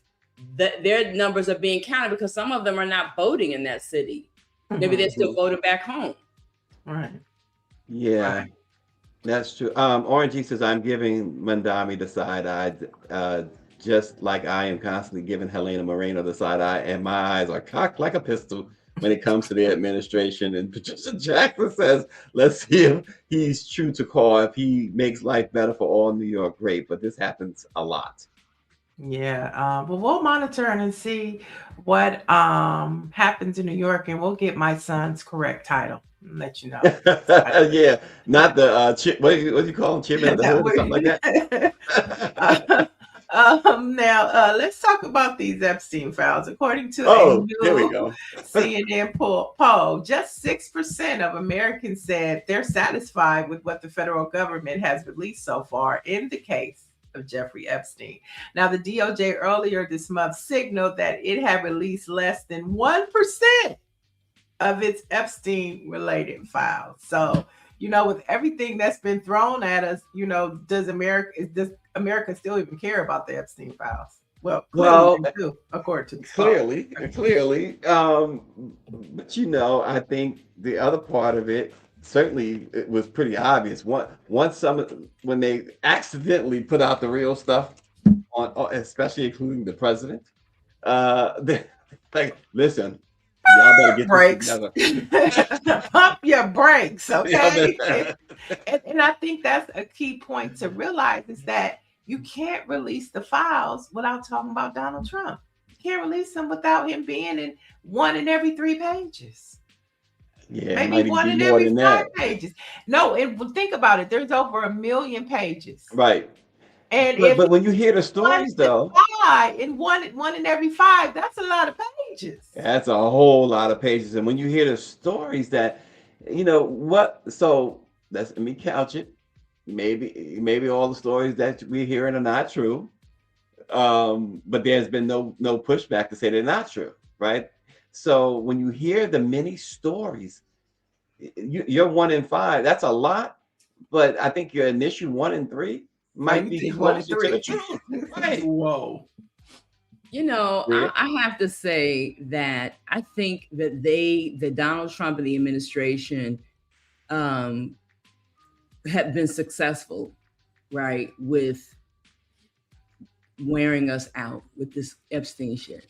their numbers are being counted, because some of them are not voting in that city. Maybe they're still voting back home. Right. Yeah, Right. that's true. Orange says, I'm giving Mandami the side eye, just like I am constantly giving Helena Moreno the side eye, and my eyes are cocked like a pistol when it comes to the administration. And Patricia Jackson says, let's see if he's true to call, if he makes life better for all New York, great. But this happens a lot. Yeah. But we'll monitor and see what happens in New York, and we'll get my son's correct title and let you know. Yeah, not the what do you call him, chairman of the hood or something like that. Now, let's talk about these Epstein files. According to a Oh, here we new go. CNN poll, just 6% of Americans said they're satisfied with what the federal government has released so far in the case of Jeffrey Epstein. Now, the DOJ earlier this month signaled that it had released less than 1% of its Epstein-related files. So, with everything that's been thrown at us, does America still even care about the Epstein files? Well, clearly they do, according to the Clearly. But I think the other part of it, certainly it was pretty obvious. When they accidentally put out the real stuff on, especially including the president, they like, listen, y'all better get brakes. this together. Pump your brakes, okay? Yeah, And I think that's a key point to realize, is that you can't release the files without talking about Donald Trump. You can't release them without him being in one in every 3 pages. it Maybe might even one be in more every than 5 that. pages. No, think about it. There's over 1 million pages. Right. And But, if but when you hear the one stories, though, in one in every 5, that's a lot of pages. that's a whole lot of pages. And when you hear the stories that, so let me couch it. Maybe all the stories that we're hearing are not true. But there's been no pushback to say they're not true, right? So when you hear the many stories, you're 1 in 5. That's a lot, but I think your initial 1 in 3 might be closer to the truth. Right. Whoa. Yeah. I have to say that I think that Donald Trump and the administration have been successful, right, with wearing us out with this Epstein shit.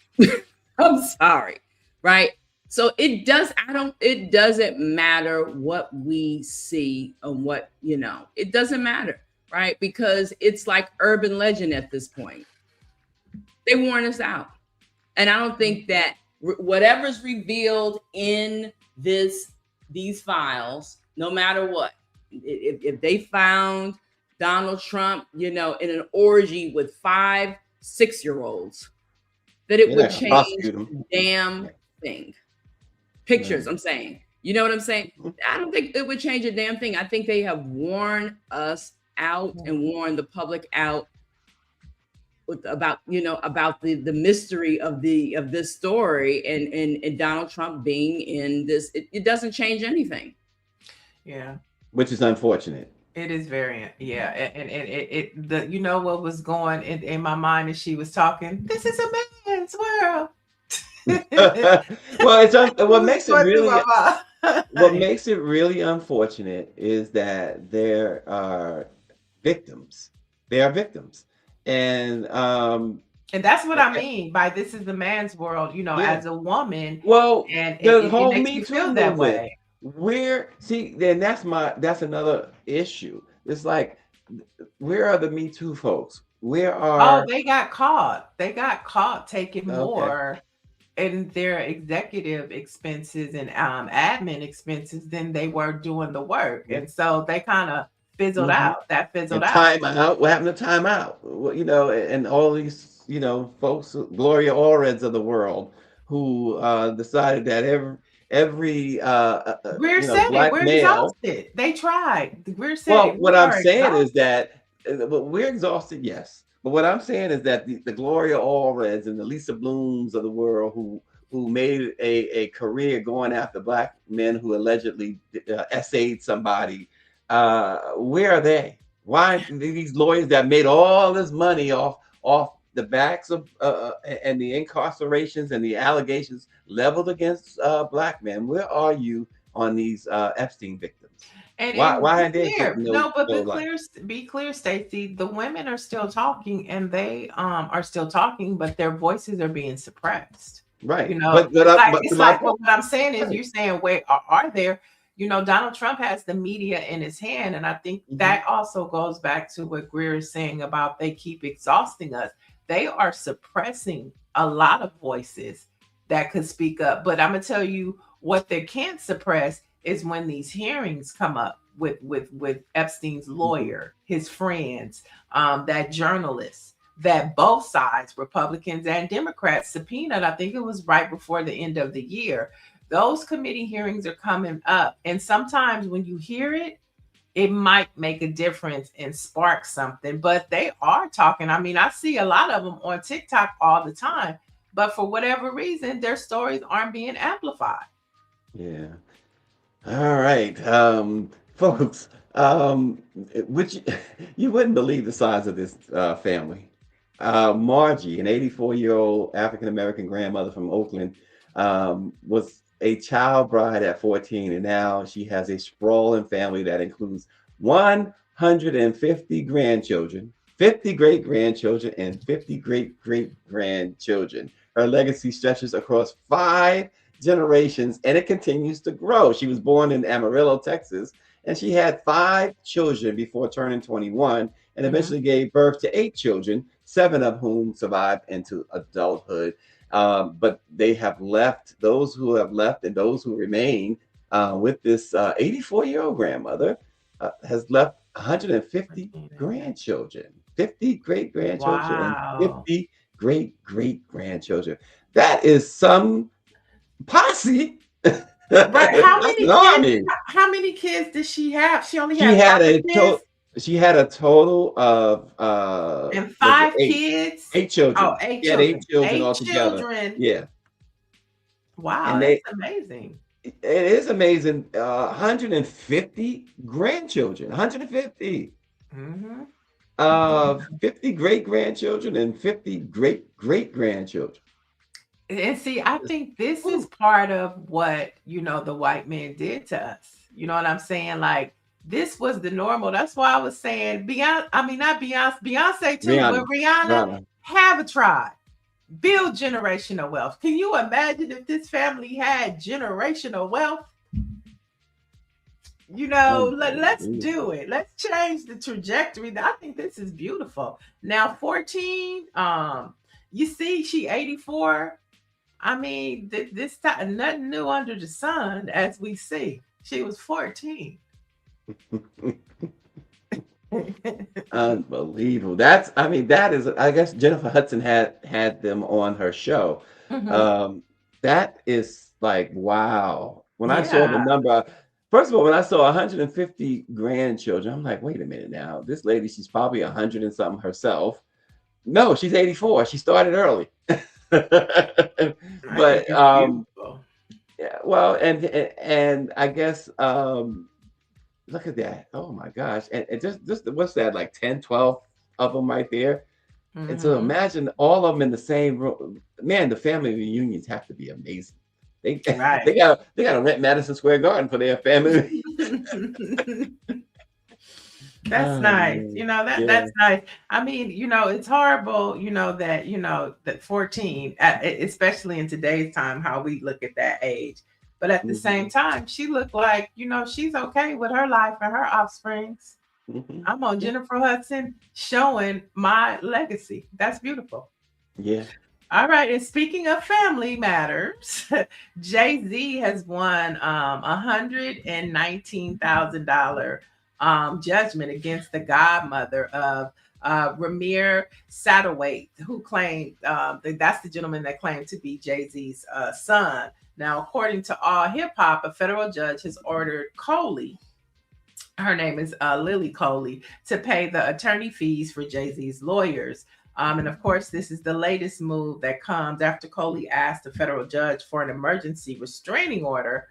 I'm sorry, right? So it doesn't matter what we see and what, it doesn't matter, right? Because it's like urban legend at this point. They warn us out. And I don't think that whatever's revealed in these files, no matter what, if they found Donald Trump, in an orgy with 5 6-year-olds, that it would change the damn thing. Pictures, I'm saying. You know what I'm saying? I don't think it would change a damn thing. I think they have worn us out and worn the public out about about the mystery of this story, and Donald Trump being in this, it doesn't change anything. Yeah, which is unfortunate. it is very, yeah, and the what was going in my mind as she was talking. This is a man's world. Well, what makes it Going through really my mind. what makes it really unfortunate is that there are victims. They are victims, and And that's what I mean by this is the man's world, yeah. as a woman, Well, and the it whole makes Me me Too feel that movement. way. Then that's another issue. It's like, where are the Me Too folks? Where Oh, are they got caught. They got caught taking okay? more in their executive expenses and admin expenses than they were doing the work. Yeah. And so they kind of fizzled Mhm. out. That fizzled And out. timeout. What happened to timeout? Well, and all these, folks, Gloria Allreds of the world, who decided that every Greer said it. black We're male. exhausted. They tried. Greer said Well, it. what We I'm are saying is exhausted. that we're exhausted, yes. But what I'm saying is that the Gloria Allreds and the Lisa Blooms of the world, who made a career going after black men who allegedly essayed somebody, where are they? Why these lawyers that made all this money off the backs of and the incarcerations and the allegations leveled against black men? Where are you on these Epstein victims? And Why be aren't they clear. getting No, but no light? be clear, Stacy. The women are still talking, and they are still talking, but their voices are being suppressed. Right. But But to my what point, I'm saying is, right. you're saying, wait, are there? Donald Trump has the media in his hand, and I think that also goes back to what Greer is saying about they keep exhausting us. They are suppressing a lot of voices that could speak up. But I'm gonna tell you what they can't suppress is when these hearings come up with Epstein's lawyer, his friends, that journalist, that both sides, Republicans and Democrats, subpoenaed. I think it was right before the end of the year. Those committee hearings are coming up, and sometimes when you hear it, it might make a difference and spark something. But they are talking. I mean, I see a lot of them on TikTok all the time, but for whatever reason, their stories aren't being amplified. Yeah. All right, folks. Which you wouldn't believe the size of this family. Margie, an 84-year-old African American grandmother from Oakland, was a child bride at 14, and now she has a sprawling family that includes 150 grandchildren, 50 great grandchildren, and 50 great great grandchildren. Her legacy stretches across 5 generations, and it continues to grow. She was born in Amarillo, Texas, and she had 5 children before turning 21, and eventually gave birth to 8 children, 7 of whom survived into adulthood. But they have left, those who have left and those who remain with this 84-year-old grandmother has left 150 grandchildren, 50 great grandchildren, Wow. and 50 great great grandchildren. That is some posse. Right. How Army. many kids did she have? She only She had had 5 a kids she had a total of and was it 5 kids. 8 children. Oh, 8 She had children. 8 children 8 altogether. children. Yeah. Wow, And that's amazing. it is amazing. 150 grandchildren, 150. Mm-hmm. 50 great grandchildren and 50 great great grandchildren. And see, I think this is part of what, the white man did to us. You know what I'm saying? Like, this was the normal. That's why I was saying Beyonce, I mean, not Beyonce, Beyonce too, but Rihanna, have a tribe, build generational wealth. Can you imagine if this family had generational wealth? Let's do it. Let's change the trajectory. I think this is beautiful. Now, 14, you see, she 84. I mean, this time, nothing new under the sun, as we see. She was 14. Unbelievable. That is, I guess Jennifer Hudson had them on her show. That is like, wow. When I saw the number, first of all, when I saw 150 grandchildren, I'm like, wait a minute now. This lady, she's probably 100 and something herself. No, she's 84. She started early. But It's beautiful. yeah, well, and I guess look at that. Oh my gosh. And just what's that, like 10, 12 of them right there? And so Mhm. imagine all of them in the same room. Man, the family reunions have to be amazing. They Right. they gotta rent Madison Square Garden for their family. That's Oh nice. man. That Yeah. that's nice. I mean, it's horrible, that 14, especially in today's time, how we look at that age. But at the same Mhm. time, she looked like, she's okay with her life and her offsprings. Mhm. I'm on Yeah. Jennifer Hudson showing my legacy. That's beautiful. Yeah. All right. And speaking of family matters, Jay-Z has won $119,000 judgment against the godmother of Ramir Satterwhite, who claimed that's the gentleman that claimed to be Jay-Z's son. Now, according to All Hip Hop, a federal judge has ordered Coley, her name is Lily Coley, to pay the attorney fees for Jay-Z's lawyers. And of course, this is the latest move that comes after Coley asked a federal judge for an emergency restraining order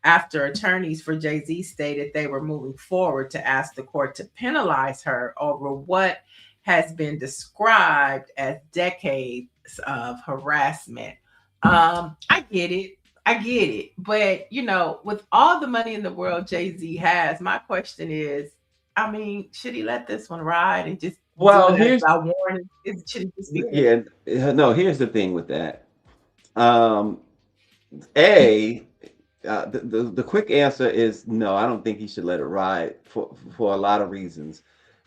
after attorneys for Jay-Z stated they were moving forward to ask the court to penalize her over what has been described as decades of harassment. I get it. But, with all the money in the world Jay-Z has, my question is, I mean, should he let this one ride and just do Well, it as here's a warning? Should he just be yeah, no, here's the thing with that. Um, A, the quick answer is no, I don't think he should let it ride for a lot of reasons.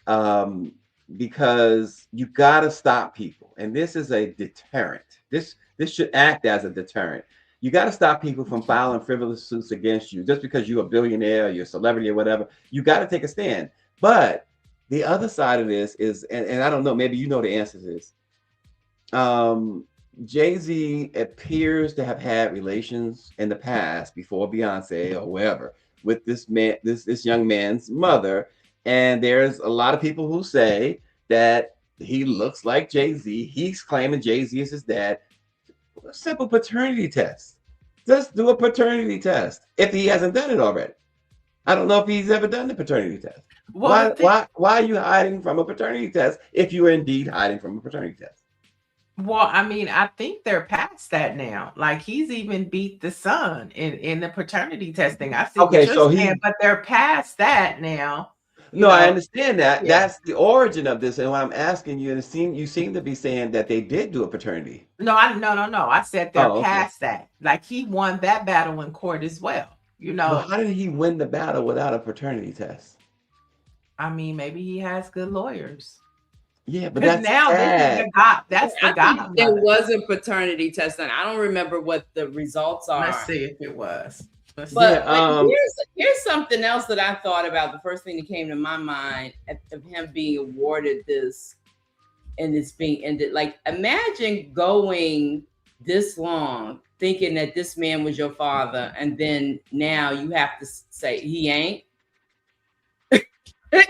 Um, because you got to stop people, and this is a deterrent. This should act as a deterrent. You got to stop people from filing frivolous suits against you just because you're a billionaire, you're a celebrity, or whatever. You got to take a stand. But the other side of this is, and I don't know, maybe you know the answer to this. Jay-Z appears to have had relations in the past before Beyonce or whoever with this man, this young man's mother. And there's a lot of people who say that he looks like Jay-Z. He's claiming Jay-Z is his dad. A simple paternity test. Just do a paternity test if he hasn't done it already. I don't know if he's ever done the paternity test. Well, Why are you hiding from a paternity test if you are indeed hiding from a paternity test? Well, I mean, I think they're past that now. Like he's even beat the son in the paternity testing. I see what Okay, you're so saying, but they're past that now. no, I understand that. Yeah. That's the origin of this. And what I'm asking you, you seem to be saying that they did do a paternity. No. I said they're Oh, okay. past that. Like he won that battle in court as well. But how did he win the battle without a paternity test? I mean, maybe he has good lawyers. Yeah, but Because that's now sad. this is the guy. That's the I guy. think there was a paternity test, and I don't remember what the results are. Let's see if it was. But here's something else that I thought about. The first thing that came to my mind of him being awarded this and it's being ended. Like, imagine going this long thinking that this man was your father, and then now you have to say he ain't.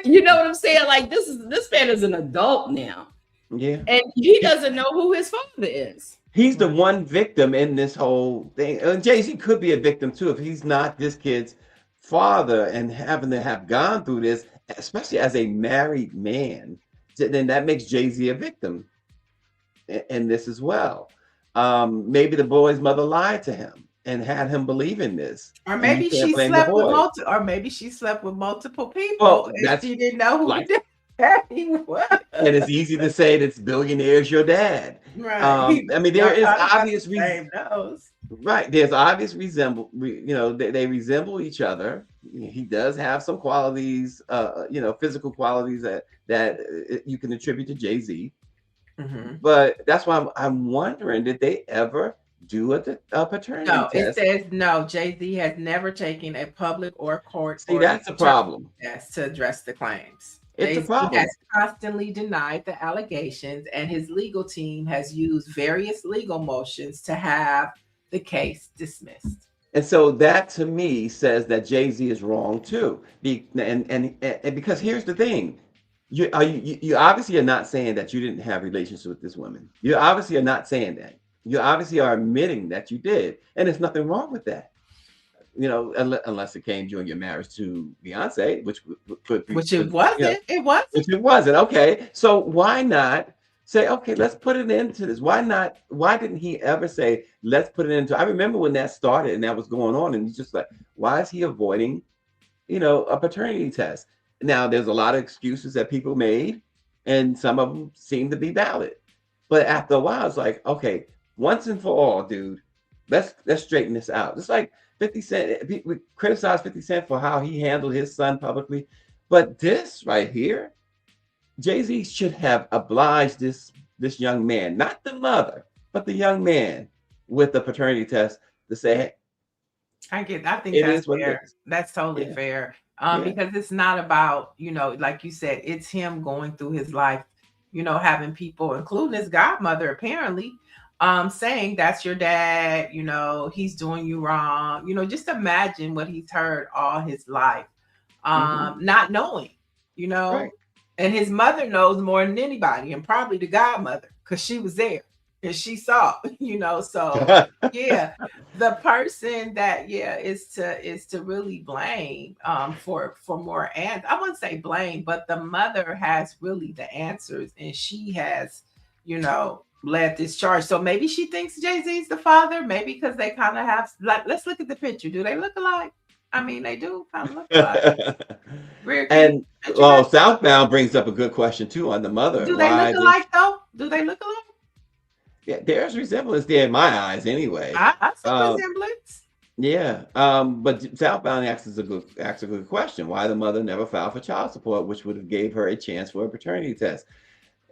You know what I'm saying? Like this man is an adult now. Yeah. And he doesn't know who his father is. He's the one victim in this whole thing. Jay-Z could be a victim too if he's not this kid's father and having to have gone through this, especially as a married man. Then that makes Jay-Z a victim in this as well. Maybe the boy's mother lied to him and had him believe in this. Or maybe she slept with multiple people. Well, and she didn't know who the daddy was. And it's easy to say this billionaire's your dad. Right. I mean, there is obvious reason. Right. There's obvious they resemble each other. He does have some qualities, physical qualities that you can attribute to Jay-Z. Mm-hmm. But that's why I'm wondering, did they ever do a paternity test? It says no. Jay-Z has never taken a public or court. See, that's a problem. Yes, to address the claims. It's a problem. He has constantly denied the allegations, and his legal team has used various legal motions to have the case dismissed. And so that to me says that Jay-Z is wrong too. And because here's the thing, you obviously are not saying that you didn't have relations with this woman. You obviously are not saying that. You obviously are admitting that you did, and there's nothing wrong with that. You know, unless it came during your marriage to Beyonce, which could be, Which it you know, wasn't. It wasn't. which it wasn't. Okay, so why not say, okay, let's put it into this? Why not? Why didn't he ever say, let's put it into? I remember when that started and that was going on, and he's just like, why is he avoiding, you know, a paternity test? Now, there's a lot of excuses that people made, and some of them seem to be valid. But after a while, it's like, okay, once and for all, dude, let's straighten this out. It's like 50 Cent. We criticize 50 Cent for how he handled his son publicly, but this right here, Jay-Z should have obliged this young man, not the mother, but the young man, with the paternity test to say, hey, I think it that's is what it fair. is. That's totally Yeah. fair. Yeah. Because it's not about, you know, like you said, it's him going through his life, you know, having people, including his godmother, apparently, saying that's your dad, you know, he's doing you wrong. You know, just imagine what he's heard all his life, not knowing, you know, Right. and his mother knows more than anybody, and probably the godmother, because she was there and she saw, you know, so yeah, the person that is to really blame for more, and I wouldn't say blame, but the mother has really the answers, and she has, you know, led this charge. So maybe she thinks Jay-Z's the father, maybe because they kind of have, like, let's look at the picture. Do they look alike? I mean, they do kind of look alike. And well, Southbound brings up a good question too on the mother. Do they look alike though? Do they look alike? Yeah, there's resemblance there in my eyes anyway. I see resemblance. Yeah. But Southbound asks a good question. Why the mother never filed for child support, which would have gave her a chance for a paternity test?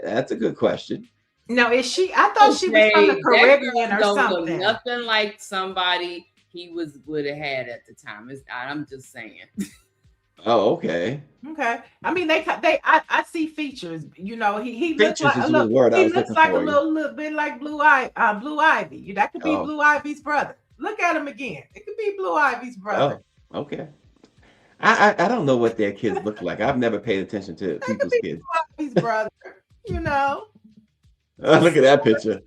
That's a good question. No, is she? I thought she was from the Caribbean or something. Look nothing like somebody he would have had at the time. I'm just saying. Oh, okay. Okay. I mean, I see features. You know, he looks like a little bit like Blue Ivy. That could be Blue Ivy's brother. Look at him again. It could be Blue Ivy's brother. Oh, okay. I don't know what their kids look like. I've never paid attention to people's kids. Blue Ivy's brother. You know. Look at that picture.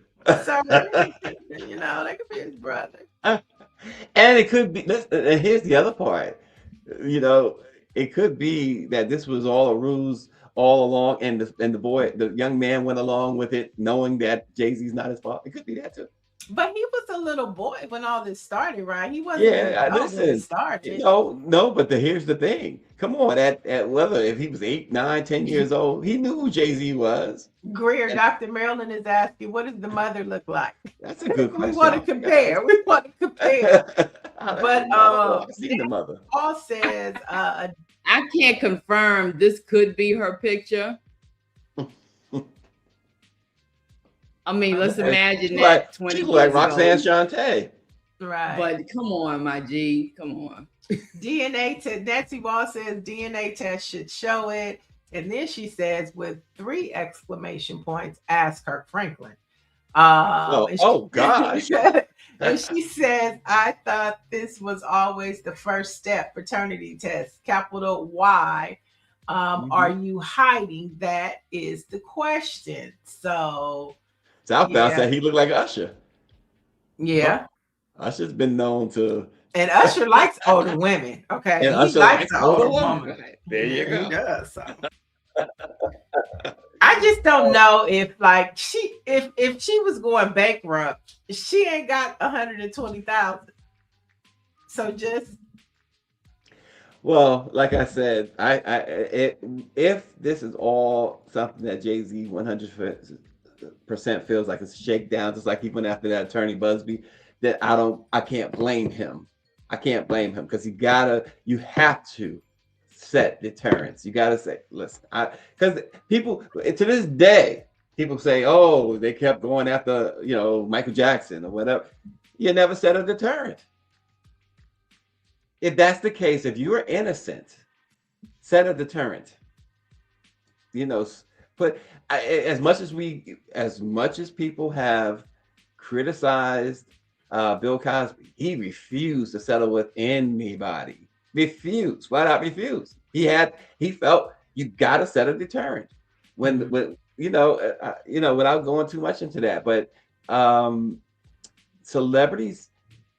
You know, that could be his brother. And it could be. And here's the other part. You know, it could be that this was all a ruse all along, and the young man went along with it, knowing that Jay-Z's not his fault. It could be that too. But he was a little boy when all this started, right? He wasn't. Yeah, listen. Started. No, but here's the thing. Come on, at whether if he was 8, 9, 10 years old, he knew who Jay-Z was. Greer, Dr. Marilyn is asking, what does the mother look like? That's a good question. We want to compare. But I've seen the mother. Paul says, I can't confirm this could be her picture. I mean, let's imagine that 20 She like Roxanne Shante. Right. But come on, my G. Come on. DNA test. Nancy Wall says DNA test should show it. And then she says, with 3 exclamation points, ask Kirk Franklin. Gosh. And she says, I thought this was always the first step, paternity test, capital Y. Are you hiding? That is the question. So Southbound said he looked like Usher. Yeah. Usher's been known to. And Usher likes older women. Okay. And Usher likes older women. There you go. He does. So. I just don't know if if she was going bankrupt, she ain't got 120,000. So just. Well, like I said, if this is all something that Jay-Z 100% feels like it's a shakedown, just like he went after that attorney Busby, that I can't blame him. I can't blame him because you have to set deterrence. You got to say, listen, because people to this day, people say, oh, they kept going after, Michael Jackson or whatever. You never set a deterrent. If that's the case, if you are innocent, set a deterrent. But as much as people have criticized Bill Cosby, he refused to settle with anybody. Refused, flat out refused. He felt You got to set a deterrent. When without going too much into that, but celebrities,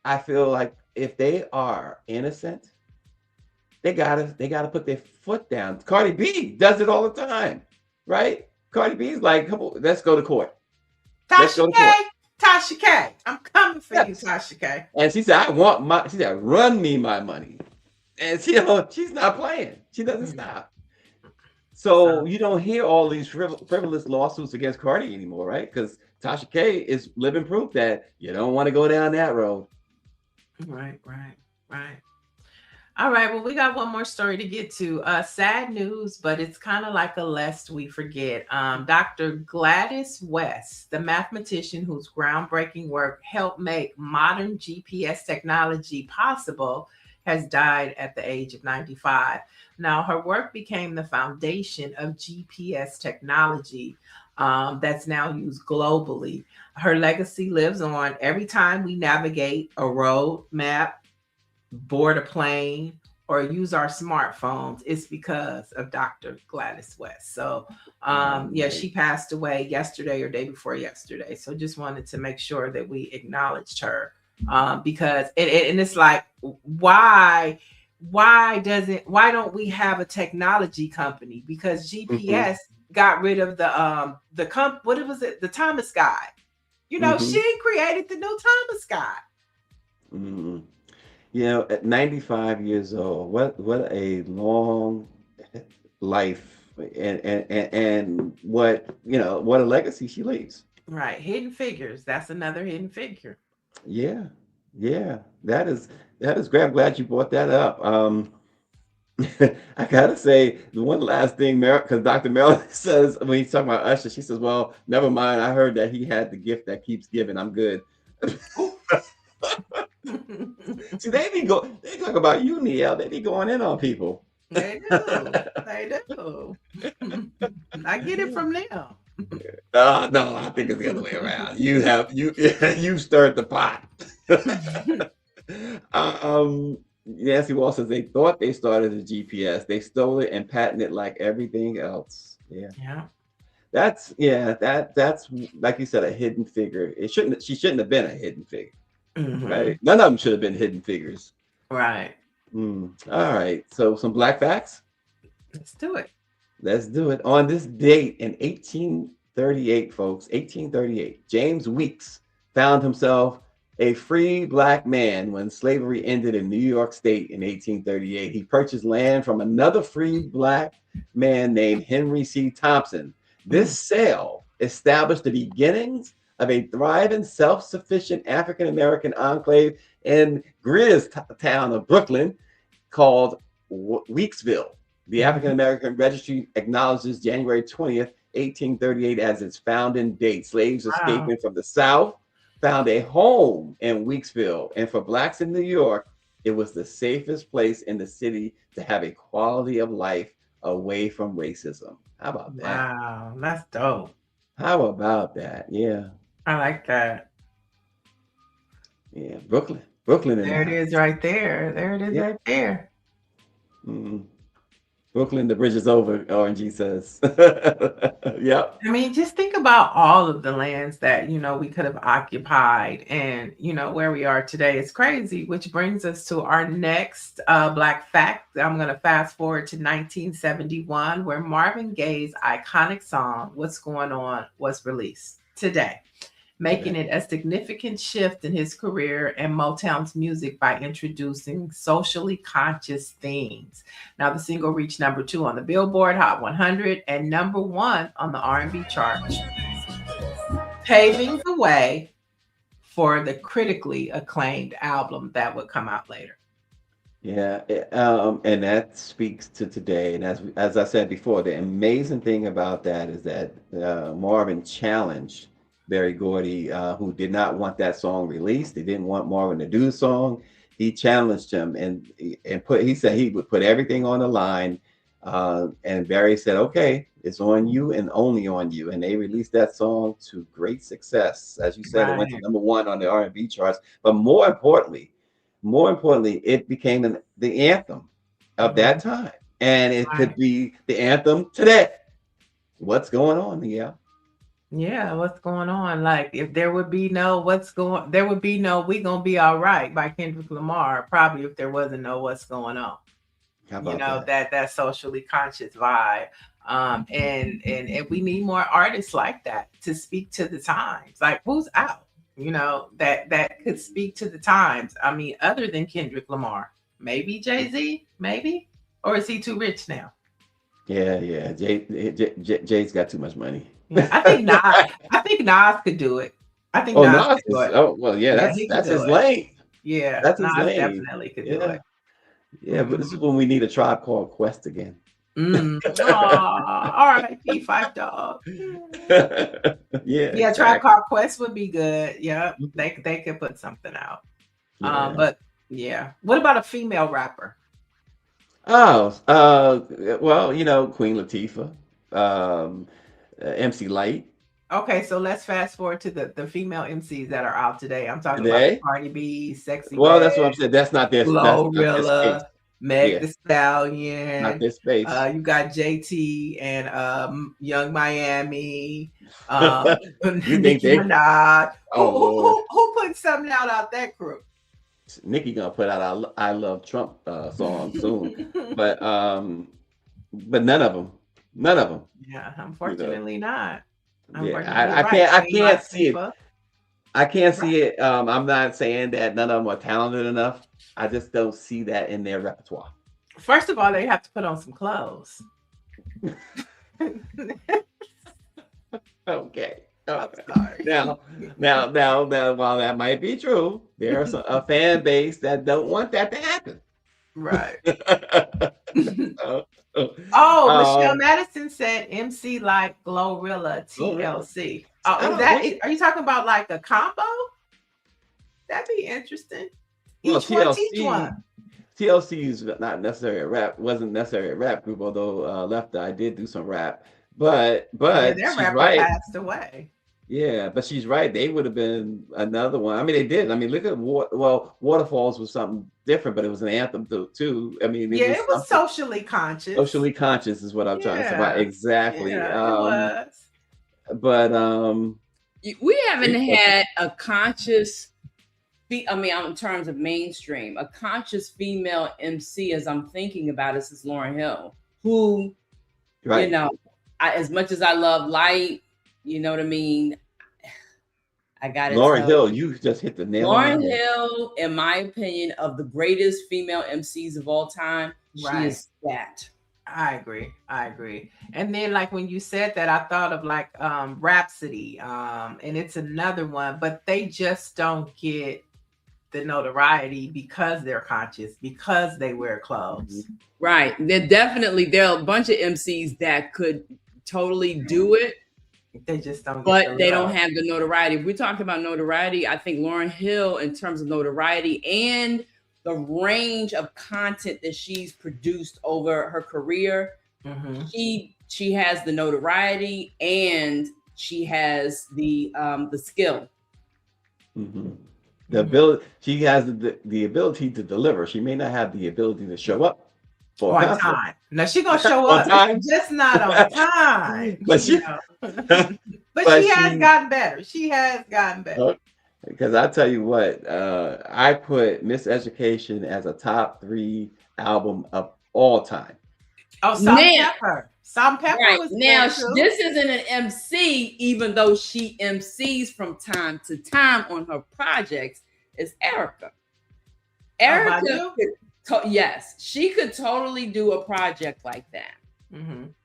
I feel like if they are innocent, they gotta put their foot down. Cardi B does it all the time, right? Cardi B's like, come on, let's go to court. Let's go Tasha to court. K, Tasha K, I'm coming for you, Yes. Tasha K. And she said, she said, run me my money. And she's not playing. She doesn't stop. So you don't hear all these frivolous lawsuits against Cardi anymore, right? Because Tasha K is living proof that you don't want to go down that road. Right. All right, well, we got one more story to get to. Sad news, but it's kind of like a lest we forget. Dr. Gladys West, the mathematician whose groundbreaking work helped make modern GPS technology possible, has died at the age of 95. Now, her work became the foundation of GPS technology that's now used globally. Her legacy lives on. Every time we navigate a road map, board a plane, or use our smartphones, it's because of Dr. Gladys West. So she passed away yesterday or day before yesterday. So just wanted to make sure that we acknowledged her because it's like, why don't we have a technology company? Because GPS got rid of the Thomas guide. She created the new Thomas guide. At 95 years old, what a long life, and what a legacy she leaves. Right, Hidden Figures. That's another hidden figure. Yeah, that is great. I'm glad you brought that up. I gotta say the one last thing, because Dr. Mel says when he's talking about Usher, she says, "Well, never mind. I heard that he had the gift that keeps giving. I'm good." See, they talk about you, Niele. They be going in on people. They do. I get it from them. No, I think it's the other way around. You stirred the pot. Nancy Wall says they thought they started a GPS. They stole it and patented it like everything else. Yeah. That's like you said, a hidden figure. She shouldn't have been a hidden figure. Right? None of them should have been hidden figures. Right. All right. So some black facts. Let's do it. On this date in 1838, folks, 1838, James Weeks found himself a free black man when slavery ended in New York State in 1838. He purchased land from another free black man named Henry C. Thompson. This sale established the beginnings of a thriving, self-sufficient African-American enclave in Greer's town of Brooklyn called Weeksville. The African-American Registry acknowledges January 20th, 1838 as its founding date. Slaves escaping from the South found a home in Weeksville. And for blacks in New York, it was the safest place in the city to have a quality of life away from racism. How about that? Wow, that's dope. How about that? Yeah. I like that. Yeah, Brooklyn. There it is right there. There it is right there. Brooklyn, the bridge is over, RNG says. Yep. I mean, just think about all of the lands that, we could have occupied and, where we are today. It's crazy, which brings us to our next Black fact. I'm going to fast forward to 1971, where Marvin Gaye's iconic song, What's Going On, was released today, making it a significant shift in his career and Motown's music by introducing socially conscious themes. Now, the single reached number 2 on the Billboard Hot 100 and number 1 on the R&B chart, paving the way for the critically acclaimed album that would come out later. Yeah, and that speaks to today. And as I said before, the amazing thing about that is that Marvin challenged Berry Gordy, who did not want that song released. He didn't want Marvin to do the song. He challenged him and he said he would put everything on the line. And Barry said, "Okay, it's on you and only on you." And they released that song to great success. As you said, It went to number 1 on the R&B charts. But more importantly, it became the anthem of that time. and it could be the anthem today. What's going on, Niele? Yeah, what's going on? Like, if there would be no there would be no We Gonna Be All Right by Kendrick Lamar, probably, if there wasn't no What's Going On. How about that socially conscious vibe. And we need more artists like that to speak to the times. Like, who's out, that could speak to the times? I mean, other than Kendrick Lamar, maybe Jay-Z, maybe, or is he too rich now? Yeah. Jay's got too much money. Yeah, I think Nas could do it. I think Nas could do it. Oh, well, yeah, that's his lane. Yeah, that's his Nas lane. definitely could do it. Yeah, but this is when we need a Tribe Called Quest again. R.I.P. Five Dog. Yeah, Tribe Called Quest would be good. Yeah, they could put something out. But yeah, what about a female rapper? Well, Queen Latifah, MC Light. Okay, so let's fast forward to the female MCs that are out today. I'm talking about Cardi B, Sexy. Well, that's what I'm saying. That's not this. Glorilla, Meg Thee Stallion. Not this space. You got JT and Young Miami. You think they not? Who put something out that crew? Nicki gonna put out I Love Trump song soon, but none of them. Yeah, unfortunately not. I can't see it. I can't see it. I'm not saying that none of them are talented enough. I just don't see that in their repertoire. First of all, they have to put on some clothes. Okay. Now, while that might be true, there's a fan base that don't want that to happen. Right. Michelle Madison said MC like Glorilla TLC. Are you talking about like a combo? That'd be interesting. Each one. TLC is not necessarily a rap, wasn't necessarily a rap group, although Left Eye did do some rap. But their she's rapper right. passed away. Yeah, but she's right. They would have been another one. I mean, they did. I mean, look at Waterfalls was something different, but it was an anthem too. I mean, it was socially conscious. Socially conscious is what I'm trying to say about. Exactly. Yeah, it was. But we haven't had a conscious. I mean, in terms of mainstream, a conscious female MC, as I'm thinking about it, is Lauryn Hill, who, as much as I love Light, you know what I mean? I got it. Lauryn Hill, you just hit the nail on Lauryn Hill, in my opinion, of the greatest female MCs of all time, she is that. I agree. And then, like, when you said that, I thought of like Rhapsody, and it's another one, but they just don't get the notoriety because they're conscious, because they wear clothes. Right. There are a bunch of MCs that could totally do it. They just don't. But they don't have the notoriety. If we're talking about notoriety, I think Lauryn Hill, in terms of notoriety and the range of content that she's produced over her career, she has the notoriety and she has the skill. The ability, she has the ability to deliver. She may not have the ability to show up on time. Now she gonna show up, just not on time. But she has gotten better. She has gotten better. Because I tell you what, I put Miseducation as a top 3 album of all time. Oh, Salt Pepper. Salt Pepper was now. This isn't an MC, even though she MCs from time to time on her projects. Is Erica. Yes, she could totally do a project like that.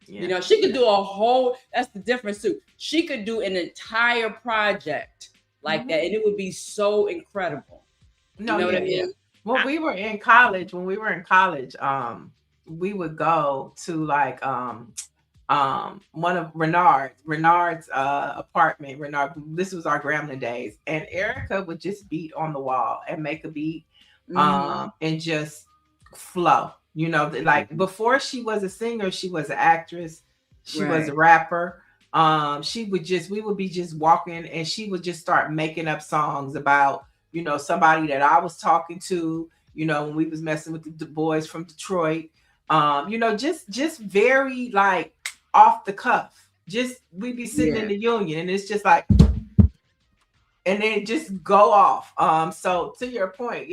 She could do a whole. That's the difference too. She could do an entire project like that, and it would be so incredible. What I mean? When we were in college, we would go to like one of Renard's apartment. This was our Grambling days, and Erica would just beat on the wall and make a beat, and just flow. Like before she was a singer, she was an actress, she was a rapper. We would be just walking and she would just start making up songs about, somebody that I was talking to, when we was messing with the boys from Detroit. Just very like off the cuff. Just we be sitting in the union and it's just like, and then just go off. So to your point,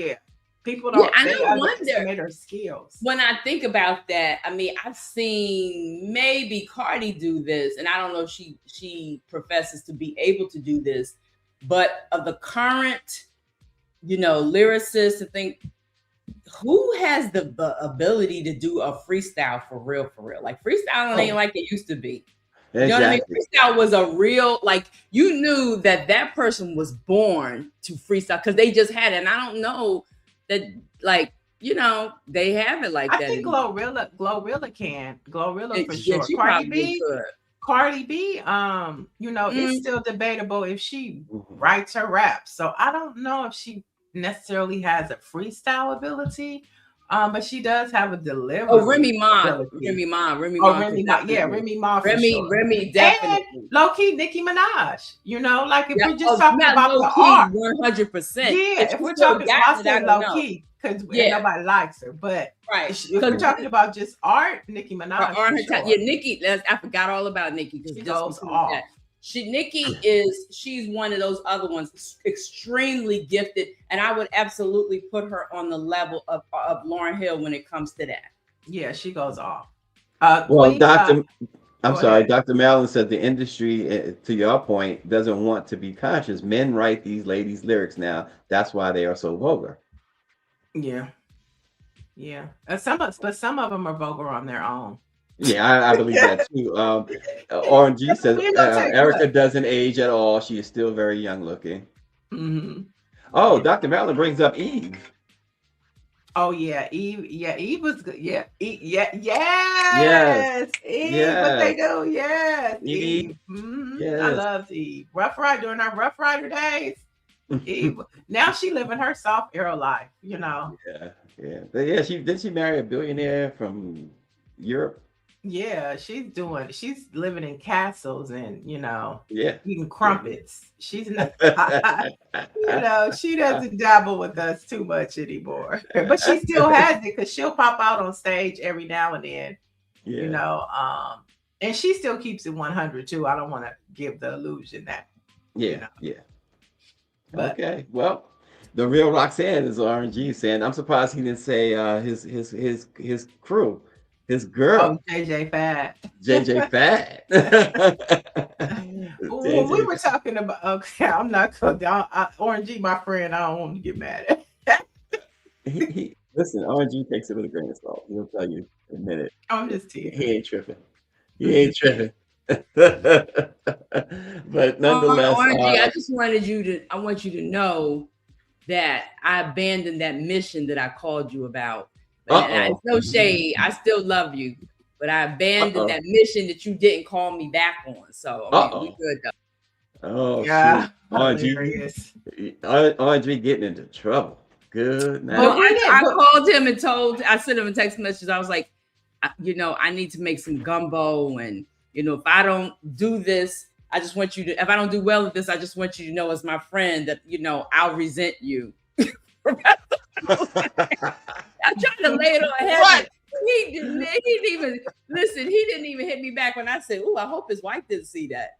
people don't. I they don't underestimate wonder her skills. when I think about that. I mean, I've seen maybe Cardi do this, and I don't know if she professes to be able to do this, but of the current, lyricists, I think who has the ability to do a freestyle for real? Like freestyling ain't like it used to be. You know what I mean? Freestyle was a real, like, you knew that person was born to freestyle because they just had it. And I don't know that, like, they have it like that. I think Glorilla can. Glorilla for Yeah, sure. she Cardi probably B, could. Cardi B, it's still debatable if she writes her raps. So I don't know if she necessarily has a freestyle ability. But she does have a delivery. Oh, Remy Ma. Remy Ma, for sure. Remy definitely. And low key Nicki Minaj. Like if we're just talking about the art, 100%. Yeah, if we're talking, I said low key because nobody likes her. But if we're talking about just art, Nicki Minaj. Nicki. I forgot all about Nicki because she goes off. Nicki she's one of those other ones, extremely gifted, and I would absolutely put her on the level of Lauryn Hill when it comes to that. Yeah, she goes off. Well, Dr. Mallon said the industry, to your point, doesn't want to be conscious. Men write these ladies' lyrics now. That's why they are so vulgar. Yeah. Some of them are vulgar on their own. Yeah, I believe that too. RNG says Erica doesn't age at all. She is still very young looking. Mm-hmm. Oh, Dr. Mallon brings up Eve. Oh yeah, Eve. Yeah, Eve was good. Yeah, yes. Eve. Yes. What they do? Yes, Eve. Mm-hmm. Yes. I love Eve. Rough Rider during our Rough Rider days. Eve. Now she living her soft era life. Yeah. She marry a billionaire from Europe. Yeah, she's living in castles and eating crumpets. She's not she doesn't dabble with us too much anymore. But she still has it because she'll pop out on stage every now and then. And she still keeps it 100 too. I don't want to give the illusion that But, okay. Well, the real Roxanne is RNG saying, I'm surprised he didn't say his crew. His girl. Oh, JJ Fad. JJ Fad. When we were talking about, okay, I'm not going to, RNG, my friend, I don't want to get mad at. Listen, RNG takes it with a grain of salt. He'll tell you in a minute. I'm just teasing. He ain't tripping. But nonetheless, RNG, I want you to know that I abandoned that mission that I called you about. And no shade. I still love you, but I abandoned that mission that you didn't call me back on. So we good though. Oh yeah, RNG getting into trouble. Good now. No, I called him and I sent him a text message. I was like, I need to make some gumbo, and if I don't do this, I just want you to. If I don't do well with this, I just want you to know, as my friend, that I'll resent you. I'm trying to lay it on him. What? He didn't even listen. He didn't even hit me back when I said, "Oh, I hope his wife didn't see that."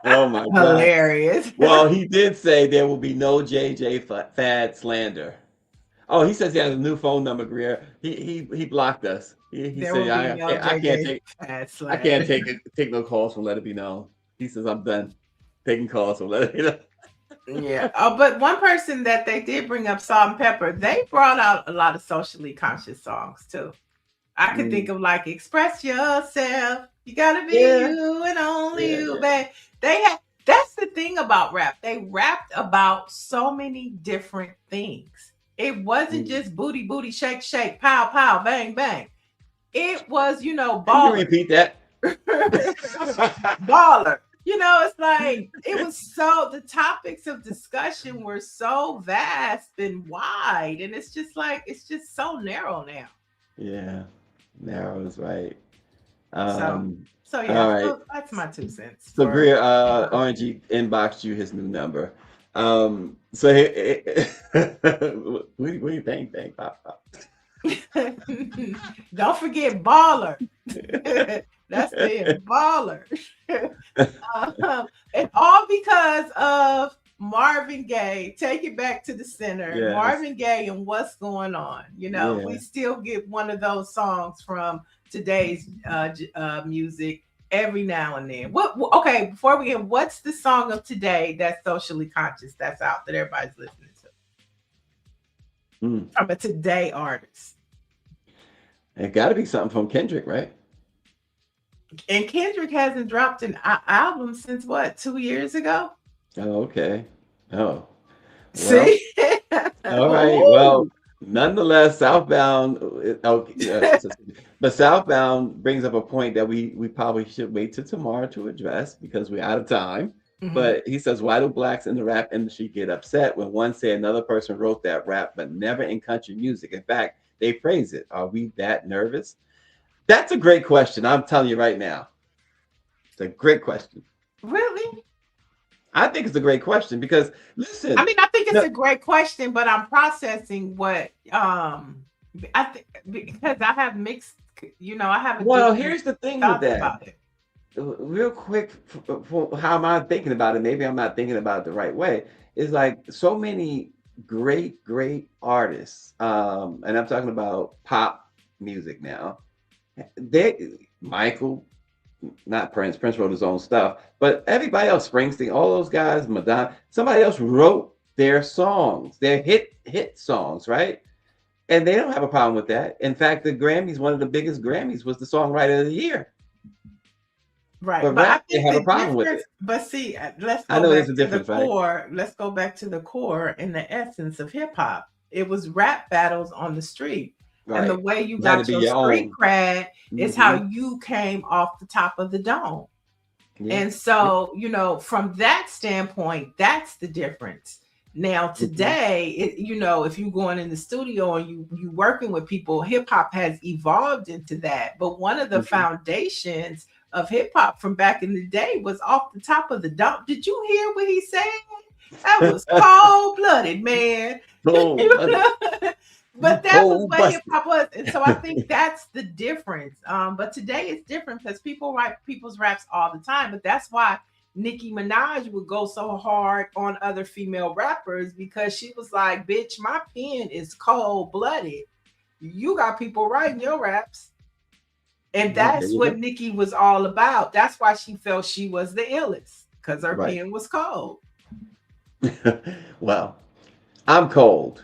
Oh my God! Hilarious. Well, he did say there will be no JJ Fad slander. Oh, he says he has a new phone number, Greer. He blocked us. He said I can't take no calls from Let It Be Known. He says I'm done taking calls from Let It Be Known. Yeah. Oh, but one person that they did bring up, Salt and Pepper, they brought out a lot of socially conscious songs too. I could think of like Express Yourself. You gotta be you and only you, babe. That's the thing about rap. They rapped about so many different things. It wasn't just booty, booty, shake, shake, pow, pow, bang, bang. It was, baller. Can you repeat that? Baller. It's like the topics of discussion were so vast and wide, and it's just so narrow now. Yeah, narrow is right. So yeah, all right. so that's my 2 cents. So Greer, RNG inboxed you his new number. So what do you think, Pop? Don't forget Baller. That's the Baller. And all because of Marvin Gaye. Take it back to the center. Yes. Marvin Gaye and What's Going On. You know, Yeah. we still get one of those songs from today's music every now and then. Okay, before we get, what's the song of today that's socially conscious that's out that everybody's listening to? From a today artist. It got to be something from Kendrick, right? And Kendrick hasn't dropped an album since what, 2 years ago? Oh, okay. Oh, well, see. All right. Well, nonetheless, Southbound. But Southbound brings up a point that we probably should wait till tomorrow to address because we're out of time. Mhm. But he says, why do blacks in the rap industry get upset when one say another person wrote that rap, but never in country music? In fact, they praise it. Are we that nervous? That's a great question. I'm telling you right now. It's a great question. Really? I think it's a great question because listen. I mean, I think it's a great question, but I'm processing what I think because I have mixed, you know, I have. Well, here's the thing with that. About it. Real quick, how am I thinking about it? Maybe I'm not thinking about it the right way. It's like so many great artists, and I'm talking about pop music now. Michael, not Prince. Prince wrote his own stuff, but everybody else, Springsteen, all those guys, Madonna, somebody else wrote their songs, their hit songs, right? And they don't have a problem with that. In fact, the Grammys, one of the biggest Grammys, was the Songwriter of the Year. Right, but rap, they have a problem with it. But see, let's I go know back there's a to the difference, right? core. Let's go back to the core and the essence of hip hop. It was rap battles on the street. Right. And the way you Gotta got be your your street own. cred is how you came off the top of the dome. Yeah. And so, you know, from that standpoint, that's the difference. Now, today, you know, if you're going in the studio and you working with people, hip hop has evolved into that. But one of the foundations of hip hop from back in the day was off the top of the dome. Did you hear what he said? That was cold blooded, man. But that was what hip hop was. And so I think that's the difference. But today it's different because people write people's raps all the time. But that's why Nicki Minaj would go so hard on other female rappers because she was like, bitch, my pen is cold blooded. You got people writing your raps. And that's what Nicki was all about. That's why she felt she was the illest because her pen was cold. Well, I'm cold.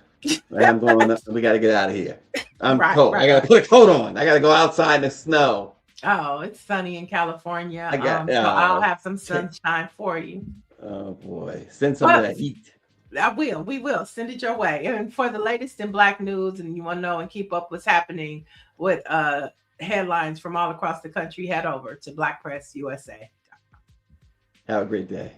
I'm going up. We got to get out of here. I'm cold. I got to put a coat on. I got to go outside in the snow. Oh, it's sunny in California. So I'll have some sunshine for you. Oh boy, send some of that heat. I will. We will send it your way. And for the latest in Black news, and you want to know and keep up what's happening with headlines from all across the country, head over to BlackPressUSA. Have a great day.